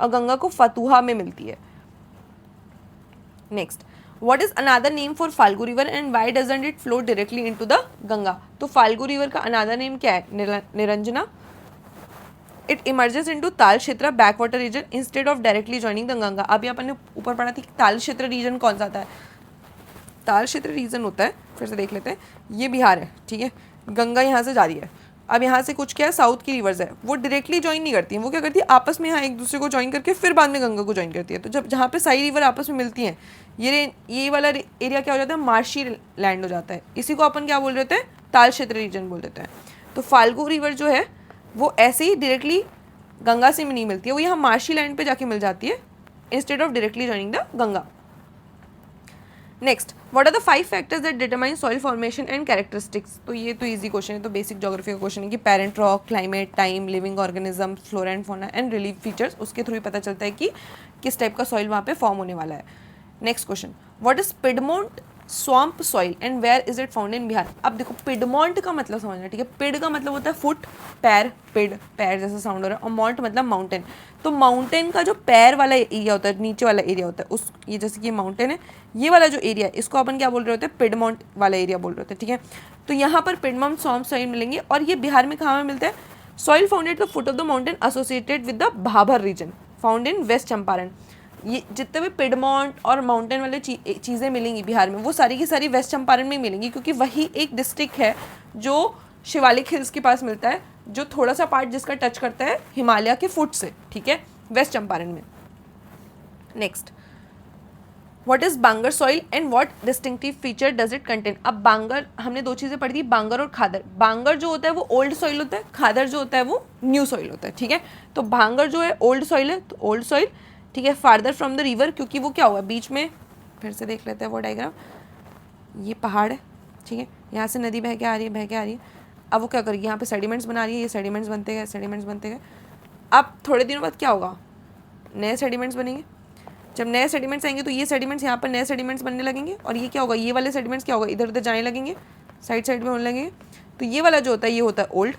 और गंगा को फतुहा में मिलती है। Next, what is another name for Falgu river and why doesn't it flow directly into the Ganga. तो फाल्गु रिवर का अनादर नेम क्या है, Niranjana. It emerges into Tal क्षेत्र back water region instead of directly joining the Ganga. अभी अपन ने ऊपर पढ़ा थी ताल क्षेत्र रीजन कौन सा आता है, ताल क्षेत्र रीजन होता है, फिर से देख लेते हैं, ये बिहार है, ठीक है। गंगा यहाँ से जा रही है, अब यहाँ से कुछ क्या है, साउथ की रिवर्स है, वो डायरेक्टली ज्वाइन नहीं करती हैं, वो क्या करती है आपस में यहाँ एक दूसरे को ज्वाइन करके फिर बाद में गंगा को ज्वाइन करती है। तो जब जहाँ पे सारी रिवर आपस में मिलती हैं, ये वाला एरिया क्या हो जाता है, मार्शी लैंड हो जाता है। इसी को अपन क्या बोल रहे हैं, ताल क्षेत्र रीजन बोल देते हैं। तो फाल्गु रिवर जो है वो ऐसे ही डायरेक्टली गंगा से नहीं मिलती है, वो यहाँ मार्शी लैंड पे जाके मिल जाती है instead of directly joining the Ganga. Next, what are the 5 factors that determine soil formation and characteristics. तो ये तो इजी क्वेश्चन है, तो बेसिक ज्योग्राफी का क्वेश्चन है कि parent rock, climate, time, living organism, flora and fauna and relief features, उसके through ही पता चलता है कि किस टाइप का सॉइल वहाँ पे फॉर्म होने वाला है। Next question, what is piedmont swamp soil and where is it found in Bihar. अब देखो पिडमोंट का मतलब समझना, ठीक है। पिड का मतलब होता है फुट, पैर, पिड पैर जैसा साउंड हो रहा है, और मॉन्ट मतलब माउंटेन। तो माउंटेन का जो पैर वाला एरिया होता है, नीचे वाला एरिया होता है, उस ये जैसे कि माउंटेन है, ये वाला जो एरिया है इसको अपन क्या बोल रहे होते हैं, पिडमोंट वाला एरिया बोल रहे होते हैं, ठीक है। तो यहाँ पर पिडमोंट स्वम्प सॉइल मिलेंगे, और ये बिहार में कहाँ में मिलता है, soil founded the foot of the mountain associated with the Bhabar region found in west Champaran. ये जितने भी पिडमोंट और माउंटेन वाले चीज़ें मिलेंगी बिहार में, वो सारी की सारी वेस्ट चंपारण में मिलेंगी, क्योंकि वही एक डिस्ट्रिक्ट है जो शिवालिक हिल्स के पास मिलता है, जो थोड़ा सा पार्ट जिसका टच करता है हिमालय के फुट से, ठीक है, वेस्ट चंपारण में। Next, what is Bangar soil and what distinctive feature does it contain. अब बांगर हमने दो चीज़ें पढ़ी थी, बांगर और खादर। बांगर जो होता है वो ओल्ड सॉइल होता है, खादर जो होता है वो न्यू सॉइल होता है, ठीक है। तो बांगर जो है ओल्ड सॉइल है, तो ओल्ड सॉइल, ठीक है, फार्दर फ्रॉम द रिवर, क्योंकि वो क्या हुआ बीच में, फिर से देख लेते हैं वो डायग्राम, ये पहाड़ है, ठीक है, यहाँ से नदी बह के आ रही है, बह के आ रही है। अब वो क्या करेगी, यहाँ पे सेडिमेंट्स बना रही है, ये सेडिमेंट्स बनते गए, सेडिमेंट्स बनते गए। अब थोड़े दिनों बाद क्या होगा, नए सेडिमेंट्स बनेंगे। जब नए सेडिमेंट्स आएंगे तो ये सेडिमेंट्स यहाँ पर नए सेडिमेंट्स बनने लगेंगे, और ये क्या होगा, ये वाले सेडिमेंट्स क्या होगा, इधर उधर जाने लगेंगे, साइड साइड में होने लगेंगे। तो ये वाला जो होता है ये होता है ओल्ड,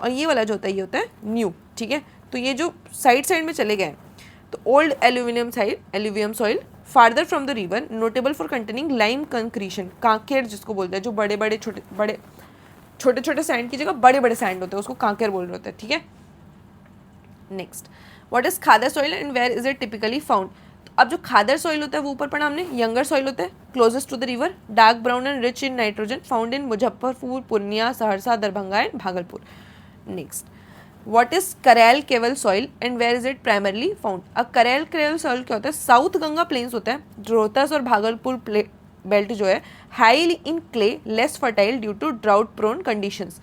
और ये वाला जो होता है ये होता है न्यू, ठीक है। तो ये जो साइड साइड में चले गए, तो old alluvium soil farther from the river notable for containing lime concretion, Kanker जिसको बोलते हैं, जो बड़े बड़े छोटे सैंड की जगह बड़े बड़े सैंड होते हैं, उसको कांकेर बोल रहे होते हैं, ठीक है। Next, what is Khadar soil and where is it typically found. अब जो खादर सॉइल होता है वो ऊपर पढ़ा हमने, यंगर सॉइल होता है, closest to the river, dark brown and rich in nitrogen, found in Muzaffarpur, Purnia, Saharsa, Darbhanga and Bhagalpur. Next, what is Karail Kewal soil and where is it primarily found? अब करैल केवल सॉइल क्या होता है? साउथ गंगा प्लेन्स होता है, रोहतास और भागलपुर बेल्ट जो है highly in clay, less fertile due to drought prone conditions.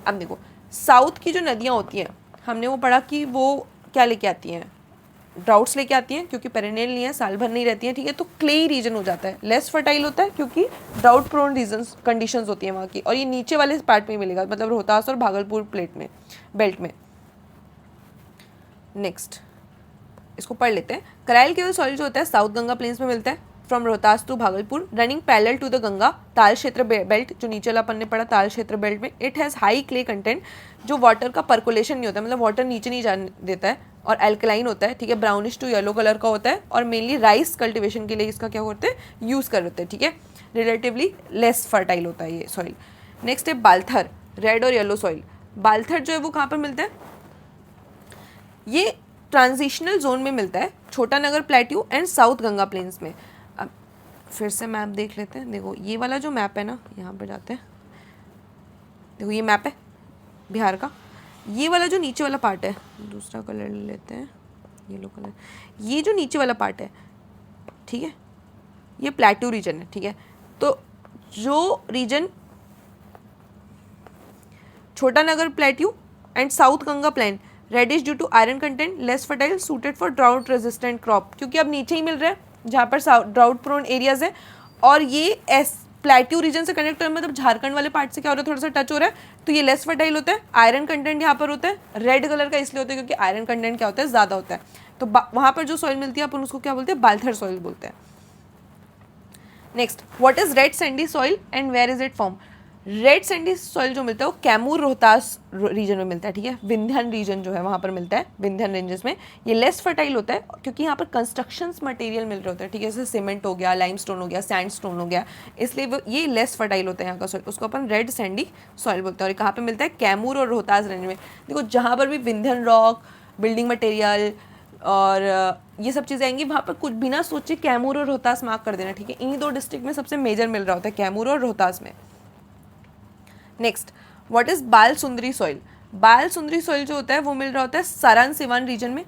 अब देखो, साउथ की जो नदियाँ होती हैं, हमने वो पढ़ा कि वो क्या लेके आती हैं? ड्राउट्स लेके आती हैं, क्योंकि पेरेनियल नहीं है, साल भर नहीं रहती हैं, ठीक है। तो क्ले रीजन हो जाता है, लेस फर्टाइल होता है क्योंकि ड्राउट प्रोन रीजन्स कंडीशंस होती हैं वहाँ की, और ये नीचे वाले पार्ट में मिलेगा, मतलब रोहतास और भागलपुर प्लेट में, बेल्ट में। नेक्स्ट, इसको पढ़ लेते हैं। करैल केवल सॉइल जो होता है साउथ गंगा प्लेन्स में मिलता है, from Rohtas to Bhagalpur, running parallel to the Ganga, Tal क्षेत्र बेल्ट, जो नीचे वाला अपन ने पढ़ा ताल क्षेत्र बेल्ट में। It has high clay content, जो वाटर का पर्कुलेशन नहीं होता, मतलब वाटर नीचे नहीं जाने देता है, और एल्कलाइन होता है, ठीक है, ब्राउनिश टू येलो कलर का होता है, और मेनली राइस कल्टिवेशन के लिए इसका क्या होता है? यूज़ कर होते हैं, ठीक है। रिलेटिवली लेस फर्टाइल होता है ये सॉइल। नेक्स्ट है बाल्थर, रेड और येलो सॉइल। बाल्थर जो है वो कहाँ पर मिलता है? ये ट्रांजिशनल जोन में मिलता है, Chota Nagar plateau and south Ganga plains में। अब फिर से मैप देख लेते हैं। देखो ये वाला जो मैप है ना, यहाँ पे जाते हैं, देखो ये मैप है बिहार का, ये वाला जो नीचे वाला पार्ट है, दूसरा कलर ले लेते हैं, येलो कलर, ये जो नीचे वाला पार्ट है, ठीक है, ये प्लेट्यू रीजन है, ठीक है। तो जो region Chota Nagar plateau and south Ganga plain, reddish due to iron content, less fertile, suited for drought resistant crop, क्योंकि अब नीचे ही मिल रहा है जहाँ पर ड्राउट प्रोन एरियाज है, और ये प्लेट्यू रीजन से कनेक्ट हो रहा है, मतलब झारखंड वाले पार्ट से क्या हो रहा है, थोड़ा सा टच हो रहा है, तो ये लेस फर्टाइल होता है। आयरन कंटेंट यहाँ पर होता है, रेड कलर का इसलिए होता है क्योंकि आयरन कंटेंट क्या होता है? ज़्यादा होता है। तो वहाँ पर जो सॉइल मिलती है अपन उसको क्या बोलते हैं? बाल्थर सॉइल बोलते हैं। Next, what is red sandy soil and where is it form? Red sandy soil जो मिलता है वो कैमूर रोहतास रीजन में मिलता है, ठीक है, विंध्यन रीजन जो है वहाँ पर मिलता है, विंध्यन रेंजेस में। ये लेस फर्टाइल होता है क्योंकि यहाँ पर कंस्ट्रक्शंस मटेरियल मिल रहे होते हैं, ठीक है, जैसे सीमेंट हो गया, लाइमस्टोन हो गया, सैंडस्टोन हो गया, इसलिए वो ये लेस फर्टाइल होता है यहाँ का सॉइल, उसको अपन रेड सैंडी सॉइल बोलते हैं। और ये कहाँ पर मिलता है? कैमूर और रोहतास रेंज में। देखो जहाँ पर भी विंध्यन रॉक, बिल्डिंग मटेरियल और ये सब चीज़ें आएंगी, वहाँ पर कुछ बिना सोचे कैमूर और रोहतास मार्क कर देना, ठीक है। इन्हीं दो डिस्ट्रिक्ट में सबसे मेजर मिल रहा होता है, कैमूर और रोहतास में। नेक्स्ट, व्हाट इज बाल सुंदरी सॉइल? बाल सुंदरी सॉइल जो होता है वो मिल रहा होता है सरान सिवान रीजन में,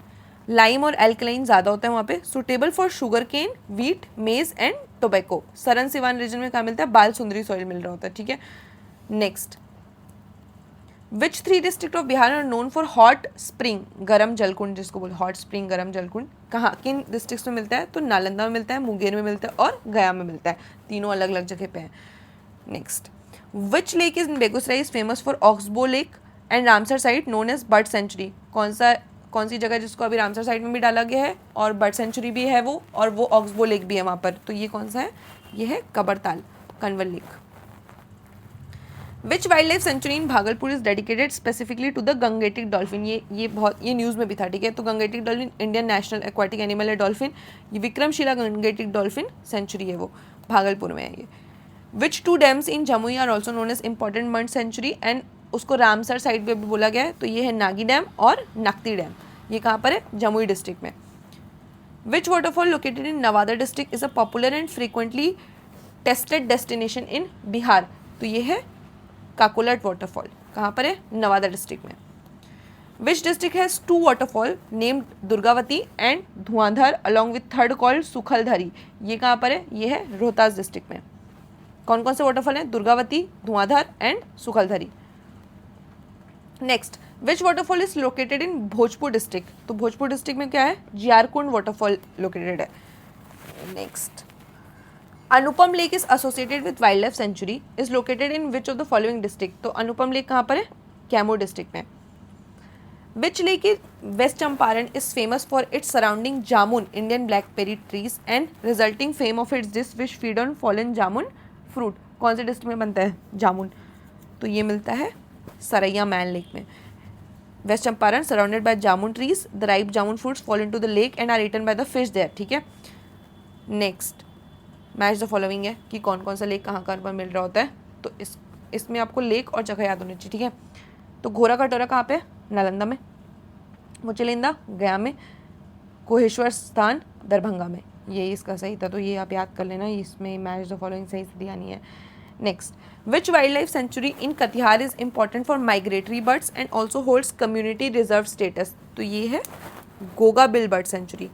लाइम और एल्कलाइन ज़्यादा होता है वहाँ पे, suitable for sugarcane, wheat, maize and tobacco. Saran Siwan region में क्या मिलता है? बाल सुंदरी सॉइल मिल रहा होता है, ठीक है। Next, which 3 district of Bihar are known for hot spring, गर्म जलकुंड, जिसको बोले हॉट स्प्रिंग, गर्म जलकुंड, कहाँ किन डिस्ट्रिक्ट्स में मिलता है? तो नालंदा में मिलता है, मुंगेर में मिलता है और गया में मिलता है, तीनों अलग अलग जगह पे हैं। Next, which lake is in Begusarai is famous for oxbow lake and Ramsar site known as bird sanctuary? कौन सी जगह जिसको अभी रामसर साइट में भी डाला गया है और बर्ड सेंचुरी भी है वो, और वो ऑक्सबो लेक भी है वहाँ पर, तो ये कौन सा है? ये है Kabartal, Kanwal lake. Which wild life sanctuary in Bhagalpur is dedicated specifically to the gangetic dolphin? ये न्यूज़ में भी था, ठीक है। तो gangetic dolphin Indian national aquatic animal है डॉल्फिन, ये विक्रमशिला गंगेटिक डॉल्फिन सेंचुरी है वो, भागलपुर में है ये। Which 2 dams in Jamui are also known as important bird sanctuary and उसको रामसर साइट पे भी बोला गया है, तो ये है नागी डैम और नक्ती डैम, ये कहाँ पर है? जमुई डिस्ट्रिक्ट में। Which waterfall located in Nawada district is a popular and frequently tested destination in Bihar? तो ये है काकोलट वाटरफॉल, कहाँ पर है? नवादा डिस्ट्रिक्ट में। Which district has 2 waterfall named Durgavati and Dhuandhar along with third called सुखलधारी? ये कहाँ पर है? ये है रोहतास डिस्ट्रिक्ट में। कौन कौन से वाटरफॉल हैं? Durgavati, Dhuandhar and Sukhaldhari. Next, which waterfall is located in Bhojpur district? तो भोजपुर डिस्ट्रिक्ट में क्या है? जियारकुंड वाटरफॉल लोकेटेड है। Next, Anupam lake is associated with wild life sanctuary is located in which of the following district? तो अनुपम लेक कहाँ पर है? कैमूर डिस्ट्रिक्ट में। Which lake is west Champaran is famous for its surrounding jamun Indian blackberry trees and resulting fame of its dish which feed on fallen jamun fruit? कौन से district में बनता है जामुन? तो ये मिलता है सरैया मैन लेक में। West Champaran surrounded by jamun trees, the ripe jamun fruits fall into the lake and are eaten by the fish there, ठीक है। नेक्स्ट, मैच द फॉलोइंग है कि कौन कौन सा लेक कहाँ कहाँ पर मिल रहा होता है, तो इसमें आपको लेक और जगह याद होनी चाहिए, ठीक है। तो घोरा कटोरा कहाँ पे? नालंदा में। मुचलेंदा गया में। कोहेश्वर स्थान दरभंगा में, ये इसका सही था, तो ये आप याद कर लेना, इसमें मैच द फॉलोइंग सही से दिया नहीं है। Next, which wild life sanctuary in Katihar is important for migratory birds and also holds community reserve status, तो ये है गोगा बिल बर्ड सेंचुरी।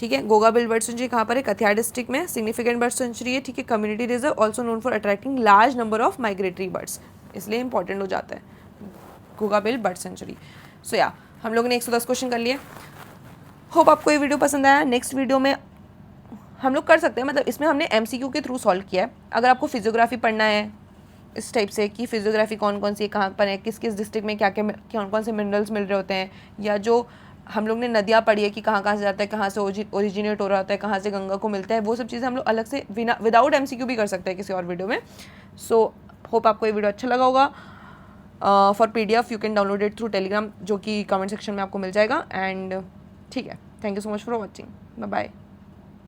ठीक है, गोगा बिल बर्ड सेंचुरी कहाँ पर है? कटिहार डिस्ट्रिक्ट में, सिग्निफिकेंट बर्ड सेंचुरी है। ठीक है, community reserve also known for attracting large number of migratory birds, इसलिए इंपॉर्टेंट हो जाता है गोगा बिल बर्ड सेंचुरी। सो या हम लोगों ने 110 क्वेश्चन कर लिए। होप आपको ये वीडियो पसंद आया। नेक्स्ट वीडियो में हम लोग कर सकते हैं, मतलब इसमें हमने MCQ के थ्रू सॉल्व किया है। अगर आपको फिजियोग्राफी पढ़ना है इस टाइप से कि फिजियोग्राफी कौन कौन सी कहाँ पर है, किस किस डिस्ट्रिक्ट में क्या क्या कौन कौन से मिनरल्स मिल रहे होते हैं, या जो हम लोग ने नदियाँ पढ़ी है कि कहाँ कहाँ से जाता है, कहाँ से ओरिजिनेट हो रहा होता है, कहाँ से गंगा को मिलता है, वो सब चीज़ें हम लोग अलग से विदाउट MCQ भी कर सकते हैं किसी और वीडियो में। सो होप आपको ये वीडियो अच्छा लगा होगा। For PDF you can download it through Telegram, जो कि कमेंट सेक्शन में आपको मिल जाएगा। एंड ठीक है, thank you so much for watching, bye bye.